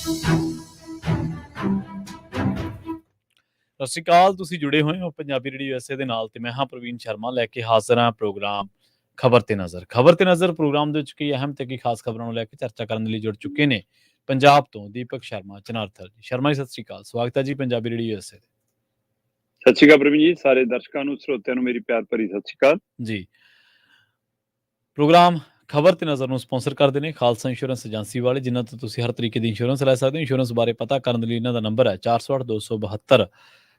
ਸਤਿ ਸ਼੍ਰੀ ਅਕਾਲ। ਤੁਸੀਂ ਜੁੜੇ ਹੋਏ ਹੋ ਪੰਜਾਬੀ ਰੇਡੀਓ USA ਦੇ ਨਾਲ ਤੇ ਮੈਂ ਹਾਂ ਪ੍ਰਵੀਨ ਸ਼ਰਮਾ ਲੈ ਕੇ ਹਾਜ਼ਰ ਹਾਂ ਪ੍ਰੋਗਰਾਮ ਖਬਰ ਤੇ ਨਜ਼ਰ। ਖਬਰ ਤੇ ਨਜ਼ਰ ਪ੍ਰੋਗਰਾਮ ਦੇ ਵਿੱਚ ਕਈ ਅਹਿਮ ਤੇ ਕਈ ਖਾਸ ਖਬਰਾਂ ਨੂੰ ਲੈ ਕੇ ਚਰਚਾ ਕਰਨ ਲਈ ਜੁੜ ਚੁੱਕੇ ਨੇ ਪੰਜਾਬ ਤੋਂ ਦੀਪਕ ਸ਼ਰਮਾ ਚਨਾਰਥਲ ਜੀ। ਸ਼ਰਮਾ ਜੀ ਸਤਿ ਸ਼੍ਰੀ ਅਕਾਲ, ਸਵਾਗਤ ਹੈ ਜੀ ਪੰਜਾਬੀ ਰੇਡੀਓ USA ਦੇ। ਸਤਿ ਸ਼੍ਰੀ ਅਕਾਲ ਪ੍ਰਵੀਨ ਜੀ, ਸਾਰੇ ਦਰਸ਼ਕਾਂ ਨੂੰ ਸਰੋਤਿਆਂ ਨੂੰ ਮੇਰੀ ਪਿਆਰ ਭਰੀ ਸਤਿ ਸ਼੍ਰੀ ਅਕਾਲ ਜੀ। ਪ੍ਰੋਗਰਾਮ ਖਬਰ ਤੇ ਨਜ਼ਰ ਨੂੰ ਸਪਾਂਸਰ ਕਰਦੇ ਨੇ ਖਾਲਸਾ ਇੰਸ਼ੋਰੈਂਸ ਏਜੰਸੀ ਵਾਲੇ, ਜਿਨ੍ਹਾਂ ਤੋਂ ਤੁਸੀਂ ਹਰ ਤਰੀਕੇ ਦੀ ਇੰਸ਼ੋਰੈਂਸ ਲੈ ਸਕਦੇ ਹੋ। ਇੰਸ਼ੋਰੈਂਸ ਬਾਰੇ ਪਤਾ ਕਰਨ ਲਈ ਇਹਨਾਂ ਦਾ ਨੰਬਰ ਹੈ 408 272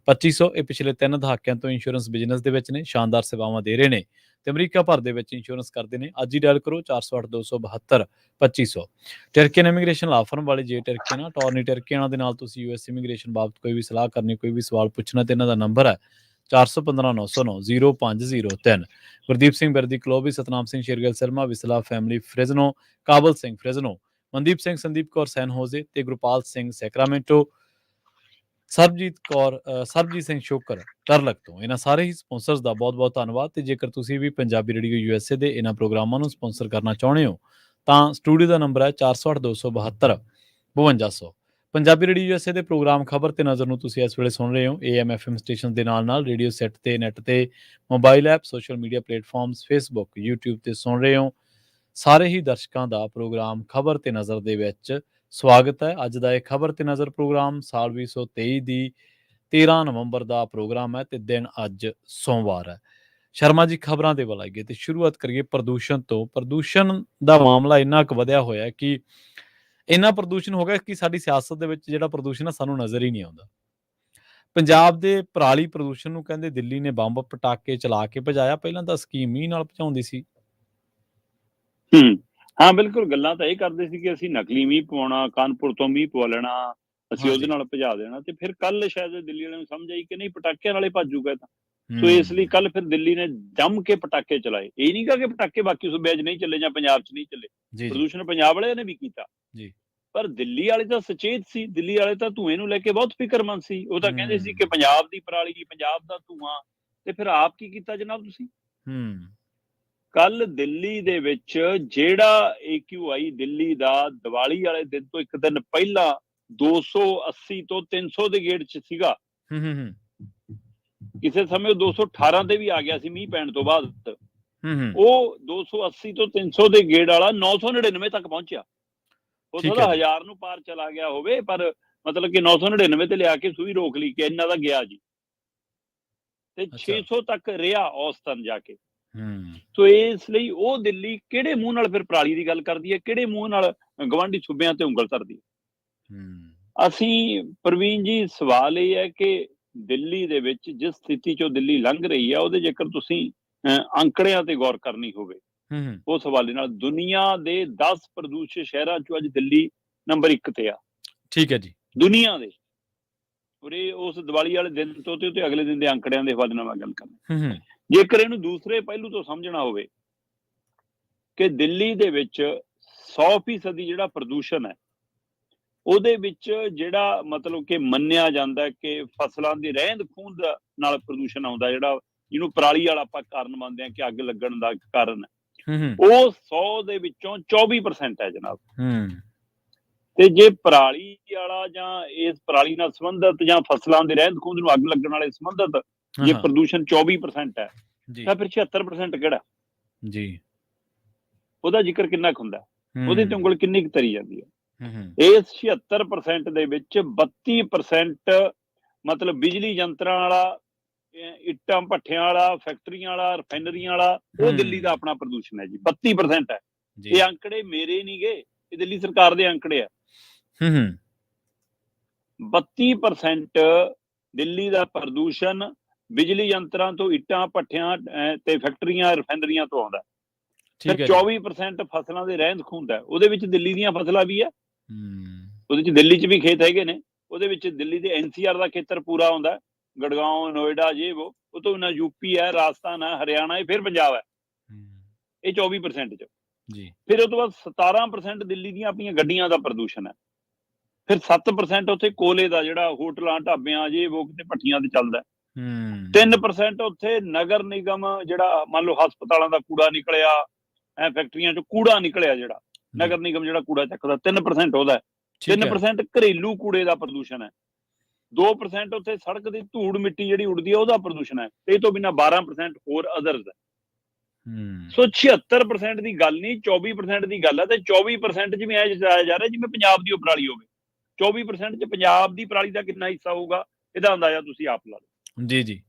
2500। ਇਹ ਪਿਛਲੇ 3 ਦਹਾਕਿਆਂ ਤੋਂ ਇੰਸ਼ੋਰੈਂਸ ਬਿਜ਼ਨਸ ਦੇ ਵਿੱਚ ਨੇ, ਸ਼ਾਨਦਾਰ ਸੇਵਾਵਾਂ ਦੇ ਰਹੇ ਨੇ ਤੇ ਅਮਰੀਕਾ ਭਰ ਦੇ ਵਿੱਚ ਇੰਸ਼ੋਰੈਂਸ ਕਰਦੇ ਨੇ। ਅੱਜ ਹੀ ਡਾਇਲ ਕਰੋ 408 272 2500। ਟਰਕੀਅਨ ਇਮੀਗ੍ਰੇਸ਼ਨ ਲਾ ਫਰਮ ਵਾਲੇ ਜੇ ਟਰਕੀਅਨ ਟੌਰਨੀ ਟਰਕੀਅਨਾਂ ਦੇ ਨਾਲ ਤੁਸੀਂ US ਇਮੀਗ੍ਰੇਸ਼ਨ ਬਾਬਤ ਕੋਈ ਵੀ ਸਲਾਹ ਕਰਨੀ, ਕੋਈ ਵੀ ਸਵਾਲ ਪੁੱਛਣਾ ਤੇ ਇਹਨਾਂ ਦਾ ਨੰਬਰ ਹੈ 415 909 0503। ਗੁਰਦੀਪ ਸਿੰਘ ਬਿਰਦੀ ਕਲੋਬੀ, ਸਤਨਾਮ ਸਿੰਘ ਸ਼ੇਰਗਿੱਲ ਸਰਮਾ ਵਿਸਲਾ ਫੈਮਿਲੀ ਫ੍ਰੇਜ਼ਨੋ, ਕਾਬਲ ਸਿੰਘ ਫ੍ਰੇਜ਼ਨੋ, ਮਨਦੀਪ ਸਿੰਘ ਸੰਦੀਪ ਕੌਰ ਸੈਨ ਹੋਜ਼ੇ ਤੇ ਗੁਰਪਾਲ ਸਿੰਘ ਸੈਕਰਾਮੈਂਟੋ, ਸਰਬਜੀਤ ਸਿੰਘ ਸ਼ੋਕਰ ਟਰਲਕ ਤੋਂ। ਇਹਨਾਂ ਸਾਰੇ ਹੀ ਸਪਾਂਸਰਸ ਦਾ ਬਹੁਤ ਬਹੁਤ ਧੰਨਵਾਦ। ਤੇ ਜੇਕਰ ਤੁਸੀਂ ਵੀ ਪੰਜਾਬੀ ਰੇਡੀਓ USA ਦੇ ਇਹਨਾਂ ਪ੍ਰੋਗਰਾਮਾਂ ਨੂੰ ਸਪਾਂਸਰ ਕਰਨਾ ਚਾਹੁੰਦੇ ਹੋ ਤਾਂ ਸਟੂਡੀਓ ਦਾ ਨੰਬਰ ਹੈ 408 272 5200। ਪੰਜਾਬੀ ਰੇਡੀਓ USA ਦੇ ਪ੍ਰੋਗਰਾਮ ਖਬਰ ਤੇ ਨਜ਼ਰ ਨੂੰ ਤੁਸੀਂ ਇਸ ਵੇਲੇ ਸੁਣ ਰਹੇ ਹੋ AM FM ਸਟੇਸ਼ਨ ਦੇ ਨਾਲ ਰੇਡੀਓ ਸੈੱਟ ਤੇ, ਨੈੱਟ ਤੇ, mobile app, social media platforms, Facebook, YouTube ਤੇ ਸੁਣ ਰਹੇ ਹੋ। ਸਾਰੇ ਹੀ ਦਰਸ਼ਕਾਂ ਦਾ ਪ੍ਰੋਗਰਾਮ ਖਬਰ ਤੇ ਨਜ਼ਰ ਦੇ ਵਿੱਚ ਸਵਾਗਤ ਹੈ। ਅੱਜ ਦਾ ਇਹ ਖਬਰ ਤੇ ਨਜ਼ਰ ਪ੍ਰੋਗਰਾਮ ਸਾਲ 2023 ਦੀ 13 ਨਵੰਬਰ ਦਾ ਪ੍ਰੋਗਰਾਮ ਹੈ ਤੇ ਦਿਨ ਅੱਜ ਸੋਮਵਾਰ ਹੈ। ਸ਼ਰਮਾ ਜੀ, ਖਬਰਾਂ ਦੇ ਵੱਲ ਆਈਏ ਤੇ ਸ਼ੁਰੂਆਤ ਕਰੀਏ ਪ੍ਰਦੂਸ਼ਣ ਤੋਂ। ਪ੍ਰਦੂਸ਼ਣ ਦਾ ਮਾਮਲਾ ਇੰਨਾ ਕੁ ਵਧਿਆ ਹੋਇਆ ਕਿ ਇੰਨਾ ਪ੍ਰਦੂਸ਼ਣ ਹੋ ਗਿਆ ਕਿ ਸਾਡੀ ਸਿਆਸਤ ਦੇ ਵਿੱਚ ਜਿਹੜਾ ਪ੍ਰਦੂਸ਼ਣ ਹੈ ਸਾਨੂੰ ਨਜ਼ਰ ਹੀ ਨਹੀਂ ਆਉਂਦਾ। ਪੰਜਾਬ ਦੇ ਪਰਾਲੀ ਪ੍ਰਦੂਸ਼ਣ ਨੂੰ ਕਹਿੰਦੇ ਦਿੱਲੀ ਨੇ ਬੰਬ ਪਟਾਕੇ ਚਲਾ ਕੇ ਭਜਾਇਆ। ਪਹਿਲਾਂ ਤਾਂ ਸਕੀਮ ਮੀਂਹ ਨਾਲ ਭਜਾਉਂਦੀ ਸੀ। ਹਾਂ ਬਿਲਕੁਲ, ਗੱਲਾਂ ਤਾਂ ਇਹ ਕਰਦੇ ਸੀ ਕਿ ਅਸੀਂ ਨਕਲੀ ਮੀਂਹ ਪਵਾਉਣਾ, ਕਾਨਪੁਰ ਤੋਂ ਮੀਂਹ ਪਵਾ ਲੈਣਾ, ਅਸੀਂ ਉਹਦੇ ਨਾਲ ਭਜਾ ਦੇਣਾ। ਤੇ ਫਿਰ ਕੱਲ ਸ਼ਾਇਦ ਦਿੱਲੀ ਵਾਲਿਆਂ ਨੂੰ ਸਮਝ ਆਈ ਕਿ ਨਹੀਂ, ਪਟਾਕਿਆਂ ਨਾਲੇ ਭੱਜੂਗਾ ਤਾਂ। ਸੋ ਇਸ ਲਈ ਕੱਲ ਫਿਰ ਦਿੱਲੀ ਨੇ ਜੰਮ ਕੇ ਪਟਾਕੇ ਚਲਾਏ। ਇਹ ਨਹੀਂ ਕਿ ਪਟਾਕੇ ਬਾਕੀ ਸੂਬਿਆਂ 'ਚ ਨਹੀਂ ਚੱਲੇ ਜਾਂ ਪੰਜਾਬ 'ਚ ਨਹੀਂ ਚੱਲੇ, ਪ੍ਰਦੂਸ਼ਣ ਪੰਜਾਬ ਵਾਲਿਆਂ ਨੇ ਵੀ ਕੀਤਾ। ਪਰ ਦਿੱਲੀ ਵਾਲੇ ਤਾਂ ਸੁਚੇਤ ਸੀ, ਦਿੱਲੀ ਵਾਲੇ ਤਾਂ ਧੂਏ ਨੂੰ ਲੈ ਕੇ ਬਹੁਤ ਫਿਕਰਮੰਦ ਸੀ। ਉਹ ਤਾਂ ਕਹਿੰਦੇ ਸੀ ਕਿ ਪੰਜਾਬ ਦੀ ਪਰਾਲੀ, ਪੰਜਾਬ ਦਾ ਧੂਆਂ। ਤੇ ਫਿਰ ਆਪ ਕੀ ਕੀਤਾ ਜਨਾਬ ਤੁਸੀਂ? ਕੱਲ ਦਿੱਲੀ ਦੇ ਵਿੱਚ ਜਿਹੜਾ AQI ਦਿੱਲੀ ਦਾ ਦੀਵਾਲੀ ਵਾਲੇ ਦਿਨ ਤੋਂ ਇੱਕ ਦਿਨ ਪਹਿਲਾਂ 280 ਤੋਂ 300 ਦੇ ਗੇੜ 'ਚ ਸੀਗਾ। ਕਿਸੇ ਸਮੇਂ ਉਹ 218 ਤੇ ਵੀ ਆ ਗਿਆ ਸੀ ਮੀਂਹ ਪੈਣ ਤੋਂ ਬਾਅਦ। ਉਹ 280 ਤੋਂ 300 ਦੇ ਗੇੜ ਵਾਲਾ 999 ਤੱਕ ਪਹੁੰਚਿਆ। ਹੋ ਸਕਦਾ 1000 ਨੂੰ ਪਾਰ ਚਲਾ ਗਿਆ ਹੋਵੇ, ਪਰ ਮਤਲਬ ਕਿ 999 ਤੇ ਲਿਆ ਕੇ ਸੂਈ ਰੋਕ ਲਈ ਕਿ ਇਹਨਾਂ ਦਾ ਗਿਆ ਜੀ। ਤੇ 600 ਤੱਕ ਰਿਹਾ ਔਸਤਨ ਜਾ ਕੇ। ਸੋ ਇਸ ਲਈ ਉਹ ਦਿੱਲੀ ਕਿਹੜੇ ਮੂੰਹ ਨਾਲ ਫਿਰ ਪਰਾਲੀ ਦੀ ਗੱਲ ਕਰਦੀ ਹੈ, ਕਿਹੜੇ ਮੂੰਹ ਨਾਲ ਗਵਾਂਢੀ ਸੂਬਿਆਂ ਤੇ ਉਂਗਲ ਧਰਦੀ ਹੈ। ਅਸੀਂ ਪ੍ਰਵੀਨ ਜੀ, ਸਵਾਲ ਇਹ ਹੈ ਕਿ ਦਿੱਲੀ ਦੇ ਵਿੱਚ ਜਿਸ ਸਥਿਤੀ ਚੋਂ ਦਿੱਲੀ ਲੰਘ ਰਹੀ ਹੈ, ਉਹਦੇ ਜੇਕਰ ਤੁਸੀਂ ਅੰਕੜਿਆਂ ਤੇ ਗੌਰ ਕਰਨੀ ਹੋਵੇ, ਉਸ ਹਵਾਲੇ ਨਾਲ ਦੁਨੀਆ ਦੇ 10 ਪ੍ਰਦੂਸ਼ਿਤ ਸ਼ਹਿਰਾਂ ਚੋਂ ਅੱਜ ਦਿੱਲੀ ਨੰਬਰ 1 ਤੇ ਆ। ਠੀਕ ਹੈ ਜੀ। ਦੁਨੀਆ ਦੇ ਉਰੇ ਉਸ ਦੀਵਾਲੀ ਵਾਲੇ ਦਿਨ ਤੋਂ ਤੇ ਅਗਲੇ ਦਿਨ ਦੇ ਅੰਕੜਿਆਂ ਦੇ ਹਵਾਲੇ ਨਾਲ ਮੈਂ ਗੱਲ ਕਰਨੀ। ਜੇਕਰ ਇਹਨੂੰ ਦੂਸਰੇ ਪਹਿਲੂ ਤੋਂ ਸਮਝਣਾ ਹੋਵੇ ਕਿ ਦਿੱਲੀ ਦੇ ਵਿੱਚ 100% ਜਿਹੜਾ ਪ੍ਰਦੂਸ਼ਣ ਹੈ, ਉਹਦੇ ਵਿੱਚ ਜਿਹੜਾ ਮਤਲਬ ਕਿ ਮੰਨਿਆ ਜਾਂਦਾ ਕਿ ਫਸਲਾਂ ਦੀ ਰਹਿੰਦ ਖੂੰਹਦ ਨਾਲ ਪ੍ਰਦੂਸ਼ਣ ਆਉਂਦਾ, ਜਿਹੜਾ ਜਿਹਨੂੰ ਪਰਾਲੀ ਵਾਲਾ ਆਪਾਂ ਕਾਰਨ ਮੰਨਦੇ ਹਾਂ ਕਿ ਅੱਗ ਲੱਗਣ ਦਾ ਕਾਰਨ ਹੈ, ਉਹ 100 ਦੇ ਵਿੱਚੋਂ 24% ਹੈ ਜਨਾਬ। ਤੇ ਜੇ ਪਰਾਲੀ ਵਾਲਾ ਜਾਂ ਇਸ ਪਰਾਲੀ ਨਾਲ ਸੰਬੰਧਿਤ ਜਾਂ ਫਸਲਾਂ ਦੇ ਰਹਿੰਦ ਖੂੰਹਦ ਨੂੰ ਅੱਗ ਲੱਗਣ ਵਾਲੇ ਸੰਬੰਧਿਤ ਜੇ ਪ੍ਰਦੂਸ਼ਣ 24% ਹੈ, ਤਾਂ ਫਿਰ 76% ਕਿਹੜਾ ਜੀ? ਉਹਦਾ ਜ਼ਿਕਰ ਕਿੰਨਾ ਕੁ ਹੁੰਦਾ, ਉਹਦੀ ਤੇ ਉਂਗਲ ਕਿੰਨੀ ਕੁ ਤਰੀ ਜਾਂਦੀ ਹੈ? ਇਸ 76% ਦੇ ਵਿੱਚ 32% ਮਤਲਬ ਬਿਜਲੀ ਯੰਤਰਾਂ ਵਾਲਾ, ਇੱਟਾਂ ਭੱਠਿਆਂ ਵਾਲਾ, ਫੈਕਟਰੀਆਂ ਵਾਲਾ, ਰਿਫਾਈਨਰੀਆਂ ਵਾਲਾ, ਉਹ ਦਿੱਲੀ ਦਾ ਆਪਣਾ ਪ੍ਰਦੂਸ਼ਣ ਹੈ ਜੀ। 32% ਹੈ। ਇਹ ਅੰਕੜੇ ਮੇਰੇ ਨਹੀਂ ਗੇ, ਇਹ ਦਿੱਲੀ ਸਰਕਾਰ ਦੇ ਅੰਕੜੇ ਆ। 32% ਦਿੱਲੀ ਦਾ ਪ੍ਰਦੂਸ਼ਣ ਬਿਜਲੀ ਯੰਤਰਾਂ ਤੋਂ, ਇੱਟਾਂ ਭੱਠਿਆਂ ਤੇ ਫੈਕਟਰੀਆਂ, ਰਿਫਾਈਨਰੀਆਂ ਤੋਂ ਆਉਂਦਾ। ਫਿਰ 24% ਫਸਲਾਂ ਦੇ ਰਹਿੰਦ ਖੂੰਹਦ ਹੈ। ਉਹਦੇ ਵਿੱਚ ਦਿੱਲੀ ਦੀਆਂ ਫਸਲਾਂ ਵੀ ਹੈ, ਉਹਦੇ ਚ ਦਿੱਲੀ ਚ ਵੀ ਖੇਤ ਹੈਗੇ ਨੇ। ਉਹਦੇ ਵਿੱਚ ਦਿੱਲੀ ਦੇ NCR ਦਾ ਖੇਤਰ ਪੂਰਾ ਆਉਂਦਾ, ਗੜਗਾਉਂ, ਨੋਇਡਾ, ਜੇ ਉਹ ਤੋਂ ਨਾ UP ਹੈ, ਰਾਜਸਥਾਨ ਹੈ, ਹਰਿਆਣਾ ਹੈ, ਫਿਰ ਪੰਜਾਬ ਹੈ। ਇਹ 24% ਚ। ਫਿਰ ਉਹ ਤੋਂ ਬਾਅਦ 17% ਦਿੱਲੀ ਦੀਆਂ ਆਪਣੀਆਂ ਗੱਡੀਆਂ ਦਾ ਪ੍ਰਦੂਸ਼ਣ ਹੈ। ਫਿਰ 7% ਉੱਥੇ ਕੋਲੇ ਦਾ, ਜਿਹੜਾ ਹੋਟਲਾਂ, ਢਾਬਿਆਂ, ਜੇ ਤੇ ਭੱਠੀਆਂ ਤੇ ਚੱਲਦਾ। 3% ਉੱਥੇ ਨਗਰ ਨਿਗਮ, ਜਿਹੜਾ ਮੰਨ ਲਓ ਹਸਪਤਾਲਾਂ ਦਾ ਕੂੜਾ ਨਿਕਲਿਆ, ਫੈਕਟਰੀਆਂ ਚੋਂ ਕੂੜਾ ਨਿਕਲਿਆ, ਜਿਹੜਾ ਨਗਰ ਨਿਗਮ ਜਿਹੜਾ ਕੂੜਾ ਚੱਕਦਾ, 3% ਉਹਦਾ। 3% ਘਰੇਲੂ ਕੂੜੇ ਦਾ ਪ੍ਰਦੂਸ਼ਣ ਹੈ, 2% ਉੱਥੇ ਸੜਕ ਦੀ ਧੂੜ ਮਿੱਟੀ ਜਿਹੜੀ ਉੱਡਦੀ ਹੈ ਉਹਦਾ ਪ੍ਰਦੂਸ਼ਣ ਹੈ, ਇਹ ਤੋਂ ਬਿਨਾਂ 12% ਹੋਰ ਅਦਰਸ ਹੈ। ਸੋ 76% ਦੀ ਗੱਲ ਨਹੀਂ, 24% ਦੀ ਗੱਲ ਹੈ, ਤੇ 24% ਜਿਵੇਂ ਐ ਜਤਾਇਆ ਜਾ ਰਿਹਾ ਜਿਵੇਂ ਪੰਜਾਬ ਦੀ ਉਹ ਪਰਾਲੀ ਹੋਵੇ। 24% ਚ ਪੰਜਾਬ ਦੀ ਪਰਾਲੀ ਦਾ ਕਿੰਨਾ ਹਿੱਸਾ ਹੋਊਗਾ ਇਹਦਾ ਅੰਦਾਜ਼ਾ ਤੁਸੀਂ ਆਪ ਲਾ ਲਓ। ਜੀ ਜੀ।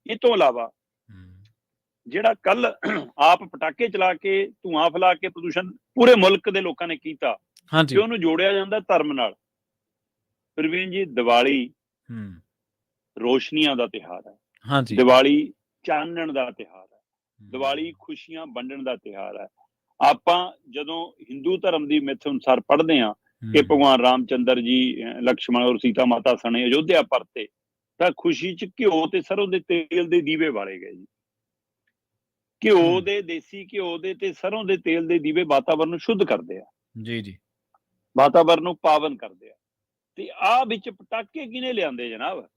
ਇਹ ਤੋਂ ਇਲਾਵਾ ਜਿਹੜਾ ਕੱਲ ਆਪ ਪਟਾਕੇ ਚਲਾ ਕੇ ਧੂਆਂ ਫੈਲਾ ਕੇ ਪ੍ਰਦੂਸ਼ਣ ਪੂਰੇ ਮੁਲਕ ਦੇ ਲੋਕਾਂ ਨੇ ਕੀਤਾ, ਤੇ ਉਹਨੂੰ ਜੋੜਿਆ ਜਾਂਦਾ ਧਰਮ ਨਾਲ। ਪ੍ਰਵੀਨ ਜੀ, ਦੀਵਾਲੀ ਰੋਸ਼ਨੀਆਂ ਦਾ ਤਿਉਹਾਰ ਹੈ, ਦੀਵਾਲੀ ਚਾਨਣ ਦਾ ਤਿਉਹਾਰ ਹੈ, ਦੀਵਾਲੀ ਖੁਸ਼ੀਆਂ ਵੰਡਣ ਦਾ ਤਿਉਹਾਰ ਹੈ। ਆਪਾਂ ਜਦੋਂ ਹਿੰਦੂ ਧਰਮ ਦੀ ਮਿੱਥ ਅਨੁਸਾਰ ਪੜ੍ਹਦੇ ਹਾਂ ਕਿ ਭਗਵਾਨ ਰਾਮਚੰਦਰ ਜੀ ਲਕਸ਼ਮਣ ਔਰ ਸੀਤਾ ਮਾਤਾ ਸਣੇ ਅਯੋਧਿਆ ਪਰਤੇ, ਤਾਂ ਖੁਸ਼ੀ ਚ ਘਿਓ ਤੇ ਸਰੋਂ ਦੇ ਤੇਲ ਦੇ ਦੀਵੇ ਬਾਲੇ ਗਏ ਜੀ। ਘਿਓ ਦੇ, ਦੇਸੀ ਘਿਓ ਦੇ ਤੇ ਸਰੋਂ ਦੇ ਤੇਲ ਦੇ ਦੀਵੇ ਵਾਤਾਵਰਨ ਨੂੰ ਸ਼ੁੱਧ ਕਰਦੇ ਆ, ਜੀ ਜੀ, ਵਾਤਾਵਰਨ ਨੂੰ ਪਾਵਨ ਕਰਦੇ ਆ। ਤੇ ਆਹ ਵਿੱਚ ਪਟਾਕੇ ਕਿਹਨੇ ਲਿਆਂਦੇ ਜਨਾਬ?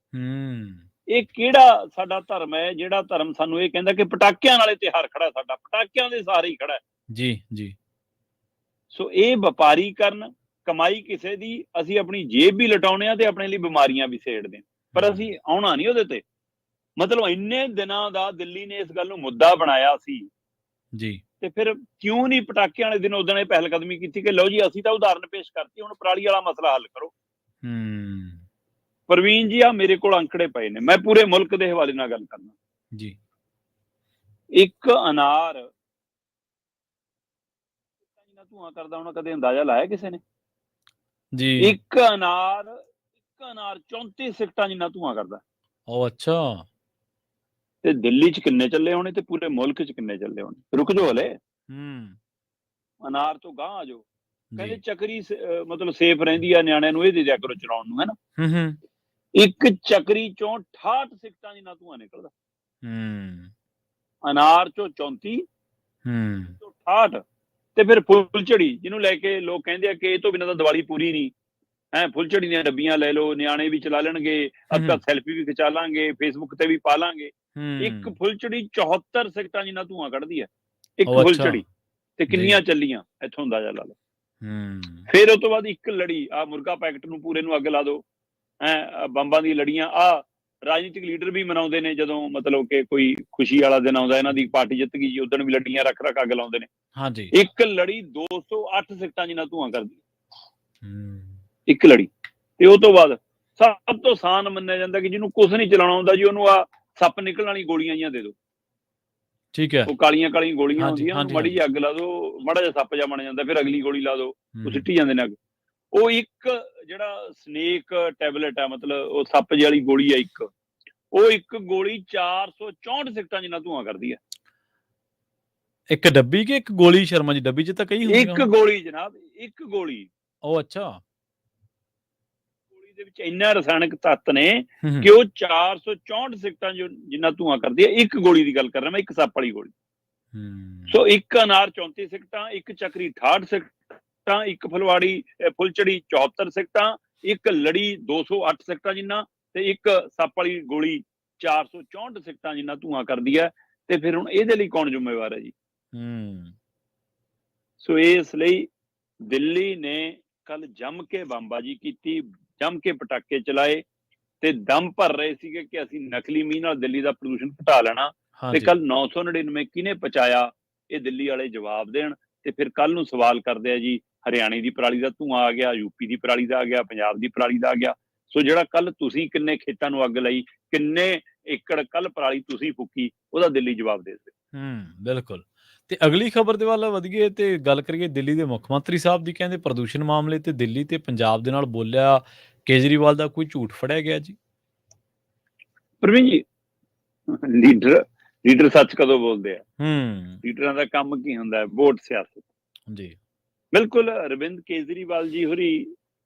ਇਹ ਕਿਹੜਾ ਸਾਡਾ ਧਰਮ ਹੈ ਜਿਹੜਾ ਧਰਮ ਸਾਨੂੰ ਇਹ ਕਹਿੰਦਾ ਕਿ ਪਟਾਕਿਆਂ ਨਾਲੇ ਤਿਉਹਾਰ ਖੜਾ, ਸਾਡਾ ਪਟਾਕਿਆਂ ਦੇ ਸਾਰੇ ਹੀ ਖੜਾ? ਜੀ ਜੀ। ਸੋ ਇਹ ਵਪਾਰੀਕਰਨ, ਕਮਾਈ ਕਿਸੇ ਦੀ, ਅਸੀਂ ਆਪਣੀ ਜੇਬ ਵੀ ਲਟਾਉਣੇ ਆ ਤੇ ਆਪਣੇ ਲਈ ਬਿਮਾਰੀਆਂ ਵੀ ਸੇੜਦੇ, ਪਰ ਅਸੀਂ ਆਉਣਾ ਨਹੀਂ ਉਹਦੇ ਤੇ। ਮਤਲਬ ਇੰਨੇ ਦਿਨਾਂ ਦਾ ਦਿੱਲੀ ਨੇ ਇਸ ਗੱਲ ਨੂੰ ਮੁੱਦਾ ਬਣਾਇਆ ਸੀ ਜੀ, ਤੇ ਫਿਰ ਕਿਉਂ ਨਹੀਂ ਪਟਾਕਿਆਂ ਵਾਲੇ ਦਿਨ ਉਦੋਂ ਇਹ ਪਹਿਲ ਕਦਮੀ ਕੀਤੀ ਕਿ ਲਓ ਜੀ ਅਸੀਂ ਤਾਂ ਉਦਾਹਰਨ ਪੇਸ਼ ਕਰਤੀ, ਹੁਣ ਪਰਾਲੀ ਵਾਲਾ ਮਸਲਾ ਹੱਲ ਕਰੋ। ਪ੍ਰਵੀਨ ਜੀ, ਆ ਮੇਰੇ ਕੋਲ ਅੰਕੜੇ ਪਏ ਨੇ, ਮੈਂ ਪੂਰੇ ਮੁਲਕ ਦੇ ਹਵਾਲੇ ਨਾਲ ਗੱਲ ਕਰਨਾ ਜੀ। ਇੱਕ ਅਨਾਰ ਧੂਆਂ ਕਰਦਾ ਹੋਣਾ, ਕਦੇ ਅੰਦਾਜ਼ਾ ਲਾਇਆ ਕਿਸੇ ਨੇ ਜੀ? ਇੱਕ ਅਨਾਰ 34 ਸਿਗਟਾਂ ਜਿੰਨਾ ਧੂਆਂ ਕਰਦਾ। ਉਹ ਅੱਛਾ। ਤੇ ਦਿੱਲੀ ਚ ਕਿੰਨੇ ਚੱਲੇ ਹੋਣੇ ਤੇ ਪੂਰੇ ਮੁਲਕ ਚ ਕਿੰਨੇ ਚੱਲੇ ਹੋਣੇ? ਰੁਕ ਜਾਓ ਹਲੇ, ਅਨਾਰ ਤੋਂ ਗਾਂਹ ਆ ਜਾਓ। ਕਹਿੰਦੇ ਚੱਕਰੀ ਮਤਲਬ ਸੇਫ ਰਹਿੰਦੀ ਆ, ਨਿਆਣਿਆਂ ਨੂੰ ਇਹ ਦੇ ਦਿਆ ਕਰੋ ਚਲਾਉਣ ਨੂੰ, ਹੈ ਨਾ। ਇੱਕ ਚੱਕਰੀ ਚੋਂ 68 ਸਿਗਟਾਂ ਜਿੰਨਾ ਧੂਆਂ ਨਿਕਲਦਾ। ਅਨਾਰ ਚੋਂ 34 ਤੋਂ 68। ਤੇ ਫਿਰ ਫੁੱਲਝੜੀ ਜਿਹਨੂੰ ਲੈ ਕੇ ਲੋਕ ਕਹਿੰਦੇ ਆ ਕਿ ਇਹ ਤੋਂ ਬਿਨਾਂ ਤਾਂ ਦੀਵਾਲੀ ਪੂਰੀ ਨਹੀਂ ਹੈ। ਫੁੱਲਝੜੀ ਦੀਆਂ ਡੱਬੀਆਂ ਲੈ ਲਓ, ਨਿਆਣੇ ਵੀ ਚਲਾ ਲੈਣਗੇ, ਅੱਧਾ ਸੈਲਫੀ ਵੀ ਖਿਚਾ ਲਾਂਗੇ, ਫੇਸਬੁੱਕ ਤੇ ਵੀ ਪਾ ਲਾਂਗੇ। ਇੱਕ ਫੁੱਲਝੜੀ 74 ਸਿਗਟਾਂ ਜਿੰਨਾ ਧੂਆਂ ਕੱਢਦੀ ਹੈ, ਇੱਕ ਫੁੱਲਝੜੀ। ਤੇ ਕਿੰਨੀਆਂ ਚੱਲੀਆਂ ਇੱਥੋਂ ਅੰਦਾਜ਼ਾ ਲਾ ਲਓ। ਫਿਰ ਉਹ ਤੋਂ ਬਾਅਦ ਇੱਕ ਲੜੀ, ਆ ਮੁਰਗਾ ਪੈਕਟ ਨੂੰ ਪੂਰੇ ਨੂੰ ਅੱਗ ਲਾ ਦੋ, ਬੰਬਾਂ ਦੀ ਲੜੀਆਂ। ਆ ਰਾਜਨੀਤਿਕ ਲੀਡਰ ਵੀ ਮਨਾਉਂਦੇ ਨੇ ਜਦੋਂ ਮਤਲਬ ਕਿ ਕੋਈ ਖੁਸ਼ੀ ਵਾਲਾ ਦਿਨ ਆਉਂਦਾ, ਇਹਨਾਂ ਦੀ ਪਾਰਟੀ ਜਿੱਤ ਗਈ ਜੀ, ਉਦੋਂ ਵੀ ਲੜੀਆਂ ਰੱਖ ਰੱਖ ਅੱਗ ਲਾਉਂਦੇ ਨੇ। ਹਾਂਜੀ। ਇੱਕ ਲੜੀ 208 ਸਿਗਟਾਂ ਜਿੰਨਾ ਧੂਆਂ ਕਰਦੀ, ਇੱਕ ਲੜੀ। ਤੇ ਉਹ ਤੋਂ ਬਾਅਦ ਸਭ ਤੋਂ ਆਸਾਨ ਮੰਨਿਆ ਜਾਂਦਾ ਕਿ ਜਿਹਨੂੰ ਕੁਛ ਨਹੀਂ ਚਲਾਉਣਾ ਹੁੰਦਾ ਜੀ, ਉਹਨੂੰ ਆ ਸੱਪ ਨਿਕਲਣ ਵਾਲੀ ਗੋਲੀਆਂ ਜੀਆਂ ਦੇ ਦਿਓ। ਠੀਕ ਹੈ। ਉਹ ਕਾਲੀਆਂ ਕਾਲੀਆਂ ਗੋਲੀਆਂ ਹੁੰਦੀਆਂ, ਮਾੜੀ ਜਿਹੀ ਅੱਗ ਲਾ ਦੋ, ਮਾੜਾ ਜਿਹਾ ਸੱਪ ਜਿਹਾ ਬਣ ਜਾਂਦਾ, ਫਿਰ ਅਗਲੀ ਗੋਲੀ ਲਾ ਦੋ, ਉਹ ਸਿੱਟੀ ਜਾਂਦੇ ਨੇ ਅੱਗ। ਉਹ ਇੱਕ ਜਿਹੜਾ ਸਨੇਕ ਟੈਬਲੇਟ ਹੈ, ਮਤਲਬ ਉਹ ਸੱਪ ਜਿਹੀ ਵਾਲੀ ਗੋਲੀ ਹੈ ਇੱਕ, ਉਹ ਇੱਕ ਗੋਲੀ 464 ਸਿਗਟਾਂ ਜਿੰਨਾ ਧੂਆਂ ਕਰਦੀ ਹੈ। ਇੱਕ ਡੱਬੀ ਕਿ ਇੱਕ ਗੋਲੀ? ਸ਼ਰਮਾ ਜੀ, ਡੱਬੀ ਚ ਤਾਂ ਕਈ ਹੁੰਦੀਆਂ। ਇੱਕ ਗੋਲੀ ਜਨਾਬ, ਇੱਕ ਗੋਲੀ। ਉਹ ਅੱਛਾ। ਗੋਲੀ ਦੇ ਵਿੱਚ ਇੰਨਾ ਰਸਾਇਣਕ ਤੱਤ ਨੇ ਕਿ ਉਹ 464 ਸਿਗਟਾਂ ਜਿੰਨਾ ਧੂਆਂ ਕਰਦੀ ਹੈ। ਇੱਕ ਗੋਲੀ ਦੀ ਗੱਲ ਕਰ ਰਿਹਾ ਮੈਂ, ਇੱਕ ਸੱਪ ਵਾਲੀ ਗੋਲੀ। ਸੋ ਇੱਕ ਅਨਾਰ 34 ਸਿਗਟਾਂ, ਇੱਕ ਚੱਕਰੀ 68 ਸਿਗਟਾਂ, ਇੱਕ ਫੁੱਲਝੜੀ 74 ਸਿਗਟਾਂ, ਇੱਕ ਲੜੀ 208 ਸਿਗਟਾਂ ਜਿੰਨਾ, ਤੇ ਇੱਕ ਸੱਪ ਵਾਲੀ ਗੋਲੀ 464 ਸਿਗਟਾਂ ਜਿੰਨਾ ਧੂਆਂ ਕਰਦੀ ਹੈ। ਤੇ ਫਿਰ ਹੁਣ ਇਹਦੇ ਲਈ ਕੌਣ ਜ਼ਿੰਮੇਵਾਰ ਹੈ ਜੀ? ਸੋ ਇਸ ਲਈ ਦਿੱਲੀ ਨੇ ਕੱਲ ਜੰਮ ਕੇ ਬੰਬਾਜੀ ਕੀਤੀ, ਜੰਮ ਕੇ ਪਟਾਕੇ ਚਲਾਏ, ਤੇ ਦਮ ਭਰ ਰਹੇ ਸੀਗੇ ਕਿ ਅਸੀਂ ਨਕਲੀ ਮੀਂਹ ਨਾਲ ਦਿੱਲੀ ਦਾ ਪ੍ਰਦੂਸ਼ਣ ਘਟਾ ਲੈਣਾ। ਤੇ ਕੱਲ 999 ਕਿਹਨੇ ਪਹੁੰਚਾਇਆ, ਇਹ ਦਿੱਲੀ ਵਾਲੇ ਜਵਾਬ ਦੇਣ। ਤੇ ਫਿਰ ਕੱਲ ਨੂੰ ਸਵਾਲ ਕਰਦੇ ਆ ਜੀ, ਹਰਿਆਣੇ ਦੀ ਪਰਾਲੀ ਦਾ ਧੂਆਂ ਆ ਗਿਆ, ਯੂਪੀ ਦੀ ਪਰਾਲੀ ਦਾ ਆ ਗਿਆ, ਪੰਜਾਬ ਦੀ ਪਰਾਲੀ ਦਾ ਆ ਗਿਆ। ਸੋ ਜਿਹੜਾ ਕੱਲ ਤੁਸੀਂ ਕਿੰਨੇ ਖੇਤਾਂ ਨੂੰ ਅੱਗ ਲਾਈ, ਕਿੰਨੇ ਏਕੜ ਕੱਲ ਪਰਾਲੀ ਤੁਸੀਂ ਫੂਕੀ, ਉਹਦਾ ਦਿੱਲੀ ਜਵਾਬ ਦੇ ਦੇ। ਬਿਲਕੁਲ। ਤੇ ਅਗਲੀ ਖਬਰ ਦੇ ਵੱਲ ਵਧੀਏ ਤੇ ਗੱਲ ਕਰੀਏ ਦਿੱਲੀ ਦੇ ਮੁੱਖ ਮੰਤਰੀ ਸਾਹਿਬ ਦੀ। ਕਹਿੰਦੇ ਪ੍ਰਦੂਸ਼ਣ ਮਾਮਲੇ ਤੇ ਦਿੱਲੀ ਤੇ ਪੰਜਾਬ ਦੇ ਨਾਲ ਬੋਲਿਆ ਕੇਜਰੀਵਾਲ ਦਾ ਕੋਈ ਝੂਠ ਫੜਿਆ ਗਿਆ ਜੀ? ਪ੍ਰਵੀਨ ਜੀ, ਲੀਡਰ ਸੱਚ ਕਦੋਂ ਬੋਲਦੇ ਆ? ਲੀਡਰਾਂ ਦਾ ਕੰਮ ਕੀ ਹੁੰਦਾ ਹੈ? ਵੋਟ ਸਿਆਸਤ ਜੀ। ਬਿਲਕੁਲ। ਅਰਵਿੰਦ ਕੇਜਰੀਵਾਲ ਜੀ ਹੋਰੀ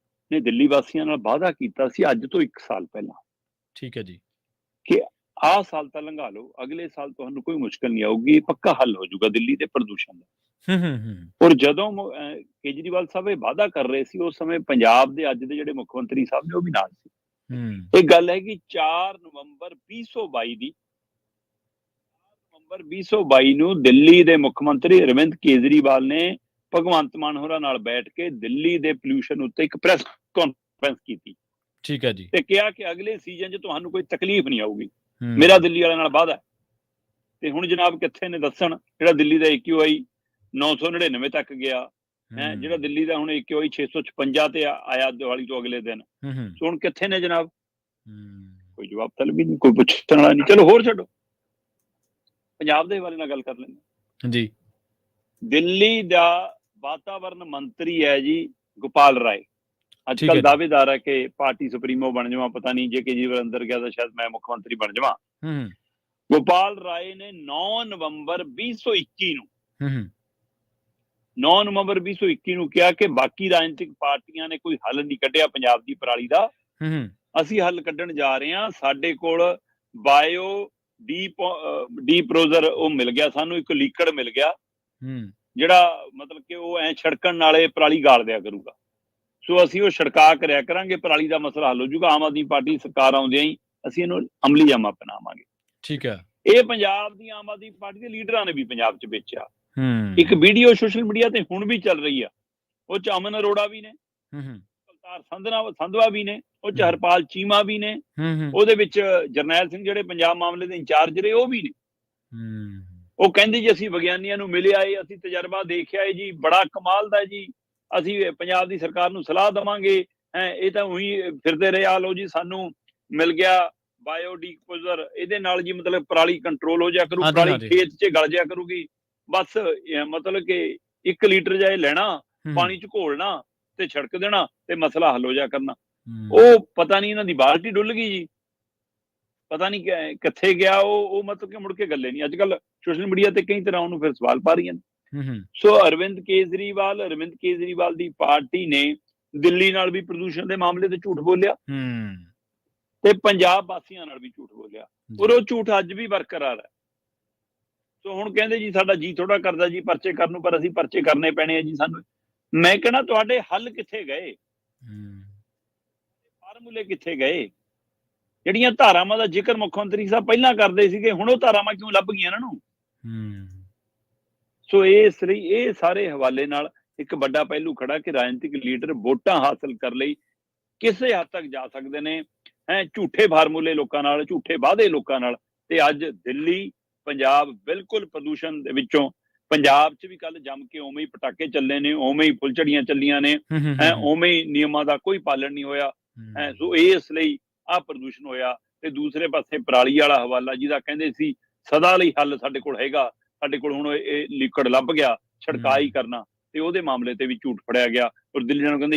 ਨੇ ਦਿੱਲੀ ਵਾਸੀਆਂ ਨਾਲ ਵਾਅਦਾ ਕੀਤਾ ਸੀ ਅੱਜ ਤੋਂ 1 ਸਾਲ ਪਹਿਲਾਂ। ਠੀਕ ਹੈ ਜੀ। ਕਿ ਆਹ ਸਾਲ ਤਾਂ ਲੰਘਾ ਲਓ, ਅਗਲੇ ਸਾਲ ਤੁਹਾਨੂੰ ਕੋਈ ਮੁਸ਼ਕਲ ਨਹੀਂ ਆਊਗੀ, ਪੱਕਾ ਹੱਲ ਹੋ ਜਾਊਗਾ ਦਿੱਲੀ ਦੇ ਪ੍ਰਦੂਸ਼ਣ ਦਾ। ਔਰ ਜਦੋਂ ਕੇਜਰੀਵਾਲ ਸਾਹਿਬ ਇਹ ਵਾਅਦਾ ਕਰ ਰਹੇ ਸੀ, ਉਸ ਸਮੇਂ ਪੰਜਾਬ ਦੇ ਅੱਜ ਦੇ ਜਿਹੜੇ ਮੁੱਖ ਮੰਤਰੀ ਸਾਹਿਬ ਨੇ ਉਹ ਵੀ ਨਾਲ ਸੀ। ਇਹ ਗੱਲ ਹੈ ਕਿ 4 ਨਵੰਬਰ 2022 ਨੂੰ ਦਿੱਲੀ ਦੇ ਮੁੱਖ ਮੰਤਰੀ ਅਰਵਿੰਦ ਕੇਜਰੀਵਾਲ ਨੇ ਭਗਵੰਤ ਮਾਨ ਹੋਰਾਂ ਨਾਲ ਬੈਠ ਕੇ ਦਿੱਲੀ ਦੇ ਪੋਲਿਊਸ਼ਨ ਉੱਤੇ ਇੱਕ ਪ੍ਰੈਸ ਕਾਨਫਰੰਸ ਕੀਤੀ। ਠੀਕ ਹੈ ਜੀ। ਤੇ ਕਿਹਾ ਕਿ ਅਗਲੇ ਸੀਜ਼ਨ 'ਚ ਤੁਹਾਨੂੰ ਕੋਈ ਤਕਲੀਫ ਨਹੀਂ ਆਊਗੀ, ਮੇਰਾ ਦਿੱਲੀ ਵਾਲਿਆਂ ਨਾਲ ਵਾਅਦਾ। ਤੇ ਹੁਣ ਜਨਾਬ ਕਿੱਥੇ ਨੇ ਦੱਸਣ? ਜਿਹੜਾ ਦਿੱਲੀ ਦਾ AQI 999 ਤੱਕ ਗਿਆ ਹੈ, ਜਿਹੜਾ ਦਿੱਲੀ ਦਾ ਹੁਣ AQI 656 ਤੇ ਆਇਆ ਦੀਵਾਲੀ ਤੋਂ ਅਗਲੇ ਦਿਨ, ਸੋ ਹੁਣ ਕਿੱਥੇ ਨੇ ਜਨਾਬ? ਕੋਈ ਜਵਾਬ ਤਲਬ ਹੀ ਨਹੀਂ, ਕੋਈ ਪੁੱਛਣ ਵਾਲਾ ਨਹੀਂ। ਚਲੋ ਹੋਰ ਛੱਡੋ, ਪੰਜਾਬ ਦੇ ਹਵਾਲੇ ਨਾਲ ਗੱਲ ਕਰ ਲੈਂਦੇ ਜੀ। ਦਿੱਲੀ ਦਾ ਵਾਤਾਵਰਨ ਮੰਤਰੀ ਹੈ ਜੀ ਗੋਪਾਲ ਰਾਏ। ਅੱਜ ਕੱਲ ਦਾਅਵੇਦਾਰ ਹੈ ਕਿ ਪਾਰਟੀ ਸੁਪਰੀਮੋ ਬਣ ਜਾਵਾਂ, ਪਤਾ ਨਹੀਂ ਜੇ ਕੇਜਰੀਵਾਲ ਅੰਦਰ ਗਿਆ ਤਾਂ ਸ਼ਾਇਦ ਮੈਂ ਮੁੱਖ ਮੰਤਰੀ ਬਣ ਜਾਵਾਂ। ਗੋਪਾਲ ਰਾਏ ਨੇ 9 ਨਵੰਬਰ 2021 ਨੂੰ 9 ਨਵੰਬਰ 2021 ਨੂੰ ਕਿਹਾ ਕਿ ਬਾਕੀ ਰਾਜਨੀਤਿਕ ਪਾਰਟੀਆਂ ਨੇ ਕੋਈ ਹੱਲ ਨਹੀਂ ਕੱਢਿਆ ਪੰਜਾਬ ਦੀ ਪਰਾਲੀ ਦਾ, ਅਸੀਂ ਹੱਲ ਕੱਢਣ ਜਾ ਰਹੇ ਹਾਂ। ਸਾਡੇ ਕੋਲ ਬਾਇਓ ਡੀਪਰੋਜ਼ਰ ਉਹ ਮਿਲ ਗਿਆ, ਸਾਨੂੰ ਇੱਕ ਲੀਕੜ ਮਿਲ ਗਿਆ ਜਿਹੜਾ ਮਤਲਬ ਕਿ ਉਹ ਐ ਛੜਕਣ ਨਾਲੇ ਪਰਾਲੀ ਗਾਲ ਦਿਆ ਕਰੂਗਾ। ਸੋ ਅਸੀਂ ਉਹ ਛੜਕਾ ਕਰਿਆ ਕਰਾਂਗੇ, ਪਰਾਲੀ ਦਾ ਮਸਲਾ ਹੱਲ ਹੋ ਜਾਊਗਾ। ਆਮ ਆਦਮੀ ਪਾਰਟੀ ਸਰਕਾਰ ਆਉਂਦਿਆਂ ਹੀ ਅਸੀਂ ਇਹਨੂੰ ਅਮਲੀ ਜਾਮਾ ਪਹਿਨਾਵਾਂਗੇ। ਠੀਕ ਹੈ। ਇਹ ਪੰਜਾਬ ਦੀ ਆਮ ਆਦਮੀ ਪਾਰਟੀ ਦੇ ਲੀਡਰਾਂ ਨੇ ਵੀ ਪੰਜਾਬ 'ਚ ਵੇਚਿਆ। ਇੱਕ ਵੀਡੀਓ ਸੋਸ਼ਲ ਮੀਡੀਆ ਤੇ ਹੁਣ ਵੀ ਚੱਲ ਰਹੀ ਆ, ਉਹ 'ਚ ਅਮਨ ਅਰੋੜਾ ਵੀ ਨੇ, ਕੁਲਤਾਰ ਸੰਧਵਾ ਵੀ ਨੇ, ਉਹ 'ਚ ਹਰਪਾਲ ਚੀਮਾ ਵੀ ਨੇ, ਉਹਦੇ ਵਿੱਚ ਜਰਨੈਲ ਸਿੰਘ ਜਿਹੜੇ ਪੰਜਾਬ ਮਾਮਲੇ ਦੇ ਇੰਚਾਰਜ ਰਹੇ ਉਹ ਵੀ ਨੇ। ਉਹ ਕਹਿੰਦੇ ਜੀ ਅਸੀਂ ਵਿਗਿਆਨੀਆਂ ਨੂੰ ਮਿਲੇ ਆਏ, ਅਸੀਂ ਤਜਰਬਾ ਦੇਖਿਆ ਜੀ, ਬੜਾ ਕਮਾਲ ਦਾ ਜੀ, ਅਸੀਂ ਪੰਜਾਬ ਦੀ ਸਰਕਾਰ ਨੂੰ ਸਲਾਹ ਦੇਵਾਂਗੇ। ਇਹ ਤਾਂ ਉਹੀ ਫਿਰਦੇ ਰਹੇ, ਆ ਲਓ ਜੀ ਸਾਨੂੰ ਮਿਲ ਗਿਆ ਬਾਇਓਡੀਕੋਜ਼ਰ, ਇਹਦੇ ਨਾਲ ਜੀ ਮਤਲਬ ਪਰਾਲੀ ਕੰਟਰੋਲ ਹੋ ਜਾ ਕਰੂ, ਪਰਾਲੀ ਖੇਤ 'ਚ ਗਲ ਜਾ ਕਰੂਗੀ। ਬਸ ਮਤਲਬ ਕਿ 1 ਲੀਟਰ ਜਾਂ ਇਹ ਲੈਣਾ, ਪਾਣੀ 'ਚ ਘੋਲਣਾ ਤੇ ਛਿੜਕ ਦੇਣਾ ਤੇ ਮਸਲਾ ਹੱਲ ਹੋ ਜਾ ਕਰਨਾ। ਉਹ ਪਤਾ ਨਹੀਂ ਇਹਨਾਂ ਦੀ ਬਾਲਟੀ ਡੁੱਲ ਗਈ ਜੀ, ਪਤਾ ਨਹੀਂ ਕਿੱਥੇ ਗਿਆ ਉਹ ਮਤਲਬ ਕਿ ਮੁੜ ਕੇ ਗੱਲੇ ਨਹੀਂ। ਅੱਜ ਕੱਲ ਸੋਸ਼ਲ ਮੀਡੀਆ ਤੇ ਕਈ ਤਰ੍ਹਾਂ ਉਹਨੂੰ ਫਿਰ ਸਵਾਲ ਪਾ ਰਹੀਆਂ ਨੇ। ਸੋ ਅਰਵਿੰਦ ਕੇਜਰੀਵਾਲ ਦੀ ਪਾਰਟੀ ਨੇ ਦਿੱਲੀ ਨਾਲ ਵੀ ਪ੍ਰਦੂਸ਼ਣ ਦੇ ਮਾਮਲੇ ਤੇ ਝੂਠ ਬੋਲਿਆ ਤੇ ਪੰਜਾਬ ਵਾਸੀਆਂ ਨਾਲ ਵੀ ਝੂਠ ਬੋਲਿਆ, ਔਰ ਉਹ ਝੂਠ ਅੱਜ ਵੀ ਬਰਕਰਾਰ ਹੈ। ਸੋ ਹੁਣ ਕਹਿੰਦੇ ਜੀ ਸਾਡਾ ਜੀ ਥੋੜਾ ਕਰਦਾ ਜੀ ਪਰਚੇ ਕਰਨ ਨੂੰ, ਪਰ ਅਸੀਂ ਪਰਚੇ ਕਰਨੇ ਪੈਣੇ ਆ ਜੀ ਸਾਨੂੰ। ਮੈਂ ਕਹਿਣਾ ਤੁਹਾਡੇ ਹੱਲ ਕਿੱਥੇ ਗਏ? ਫਾਰਮੂਲੇ ਕਿੱਥੇ ਗਏ? ਜਿਹੜੀਆਂ ਧਾਰਾਵਾਂ ਦਾ ਜ਼ਿਕਰ ਮੁੱਖ ਮੰਤਰੀ ਸਾਹਿਬ ਪਹਿਲਾਂ ਕਰਦੇ ਸੀਗੇ, ਹੁਣ ਉਹ ਧਾਰਾਵਾਂ ਕਿਉਂ ਲੱਭ ਗਈਆਂ ਇਹਨਾਂ ਨੂੰ? ਸੋ ਇਸ ਲਈ ਇਹ ਸਾਰੇ ਹਵਾਲੇ ਨਾਲ ਇੱਕ ਵੱਡਾ ਪਹਿਲੂ ਖੜਾ ਕਿ ਰਾਜਨੀਤਿਕ ਲੀਡਰ ਵੋਟਾਂ ਹਾਸਲ ਕਰਨ ਲਈ ਕਿਸੇ ਹੱਦ ਤੱਕ ਜਾ ਸਕਦੇ ਨੇ, ਝੂਠੇ ਫਾਰਮੂਲੇ ਲੋਕਾਂ ਨਾਲ, ਝੂਠੇ ਵਾਅਦੇ ਲੋਕਾਂ ਨਾਲ। ਤੇ ਅੱਜ ਦਿੱਲੀ ਪੰਜਾਬ ਬਿਲਕੁਲ ਪ੍ਰਦੂਸ਼ਣ ਦੇ ਵਿੱਚੋਂ, ਪੰਜਾਬ 'ਚ ਵੀ ਕੱਲ ਜੰਮ ਕੇ ਉਵੇਂ ਹੀ ਪਟਾਕੇ ਚੱਲੇ ਨੇ, ਉਵੇਂ ਹੀ ਫੁੱਲਝੜੀਆਂ ਚੱਲੀਆਂ ਨੇ, ਉਵੇਂ ਹੀ ਨਿਯਮਾਂ ਦਾ ਕੋਈ ਪਾਲਣ ਨਹੀਂ ਹੋਇਆ। ਸੋ ਇਸ ਲਈ ਆਹ ਪ੍ਰਦੂਸ਼ਣ ਹੋਇਆ। ਤੇ ਦੂਸਰੇ ਪਾਸੇ ਪਰਾਲੀ ਵਾਲਾ ਹਵਾਲਾ, ਜਿਹਦਾ ਕਹਿੰਦੇ ਸੀ ਸਦਾ ਲਈ ਹੱਲ ਸਾਡੇ ਕੋਲ ਹੈਗਾ, ਸਾਡੇ ਕੋਲ ਹੁਣ ਇਹ ਲੀਕੜ ਲੱਭ ਗਿਆ, ਛੜਕਾਈ ਕਰਨਾ, ਤੇ ਉਹਦੇ ਮਾਮਲੇ ਤੇ ਵੀ ਝੂਠ ਫੜਿਆ ਗਿਆ। ਔਰ ਦਿੱਲੀ ਨੂੰ ਕਹਿੰਦੇ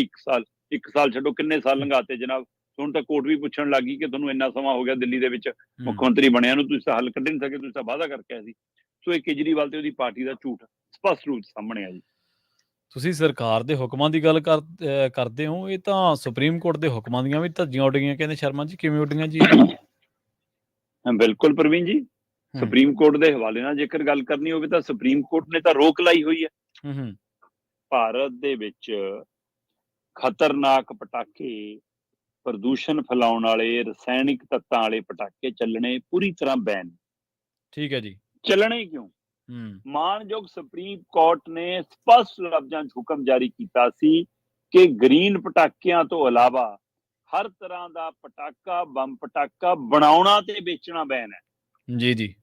1 ਸਾਲ ਛੱਡੋ, ਕਿੰਨੇ ਸਾਲ ਲੰਘਾਤੇ ਜਨਾਬ। ਹੁਣ ਤਾਂ ਕੋਰਟ ਵੀ ਪੁੱਛਣ ਲੱਗ ਗਈ ਕਿ ਤੁਹਾਨੂੰ ਇੰਨਾ ਸਮਾਂ ਹੋ ਗਿਆ ਦਿੱਲੀ ਦੇ ਵਿੱਚ ਮੁੱਖ ਮੰਤਰੀ ਬਣਿਆ ਨੂੰ, ਤੁਸੀਂ ਤਾਂ ਹੱਲ ਕੱਢ ਨਹੀਂ ਸਕੇ, ਤੁਸੀਂ ਤਾਂ ਵਾਅਦਾ ਕਰਕੇ ਆਏ ਸੀ। ਸੋ ਇਹ ਕੇਜਰੀਵਾਲ ਤੇ ਉਹਦੀ ਪਾਰਟੀ ਦਾ ਝੂਠ ਸਪਸ਼ਟ ਰੂਪ ਸਾਹਮਣੇ ਆ ਜੀ। ਤੁਸੀਂ ਸਰਕਾਰ ਦੇ ਹੁਕਮਾਂ ਦੀ ਗੱਲ ਕਰਦੇ ਹੋ, ਇਹ ਤਾਂ ਸੁਪਰੀਮ ਕੋਰਟ ਦੇ ਹੁਕਮਾਂ ਦੀਆਂ ਵੀ ਧੱਜੀਆਂ ਉੱਡ ਗਈਆਂ ਕਹਿੰਦੇ ਸ਼ਰਮਾ ਜੀ, ਕਿਵੇਂ ਉੱਡੀਆਂ ਜੀ? ਬਿਲਕੁਲ ਪ੍ਰਵੀਨ ਜੀ, ਸੁਪਰੀਮ ਕੋਰਟ ਦੇ ਹਵਾਲੇ ਨਾਲ ਜੇਕਰ ਗੱਲ ਕਰਨੀ ਹੋਵੇ ਤਾਂ ਸੁਪਰੀਮ ਕੋਰਟ ਨੇ ਤਾਂ ਰੋਕ ਲਾਈ ਹੋਈ ਹੈ। ਭਾਰਤ ਦੇ ਵਿੱਚ ਖਤਰਨਾਕ ਪਟਾਕੇ, ਪ੍ਰਦੂਸ਼ਣ ਫੈਲਾਉਣ ਵਾਲੇ, ਰਸਾਇਣਿਕ ਤੱਤਾਂ ਵਾਲੇ ਪਟਾਕੇ ਚੱਲਣੇ ਪੂਰੀ ਤਰ੍ਹਾਂ ਬੈਨ। ਠੀਕ ਹੈ ਜੀ। ਚੱਲਣੇ ਕਿਉਂ? ਮਾਨਯੋਗ ਸੁਪਰੀਮ ਕੋਰਟ ਨੇ ਸਪਸ਼ਟ ਲਫ਼ਜ਼ਾਂ 'ਚ ਹੁਕਮ ਜਾਰੀ ਕੀਤਾ ਸੀ ਕਿ ਗ੍ਰੀਨ ਪਟਾਕਿਆਂ ਤੋਂ ਇਲਾਵਾ ਹਰ ਤਰ੍ਹਾਂ ਦਾ ਪਟਾਕਾ, ਬੰਬ ਪਟਾਕਾ ਬਣਾਉਣਾ ਤੇ ਵੇਚਣਾ ਬੈਨ ਹੈ। ਜੀ।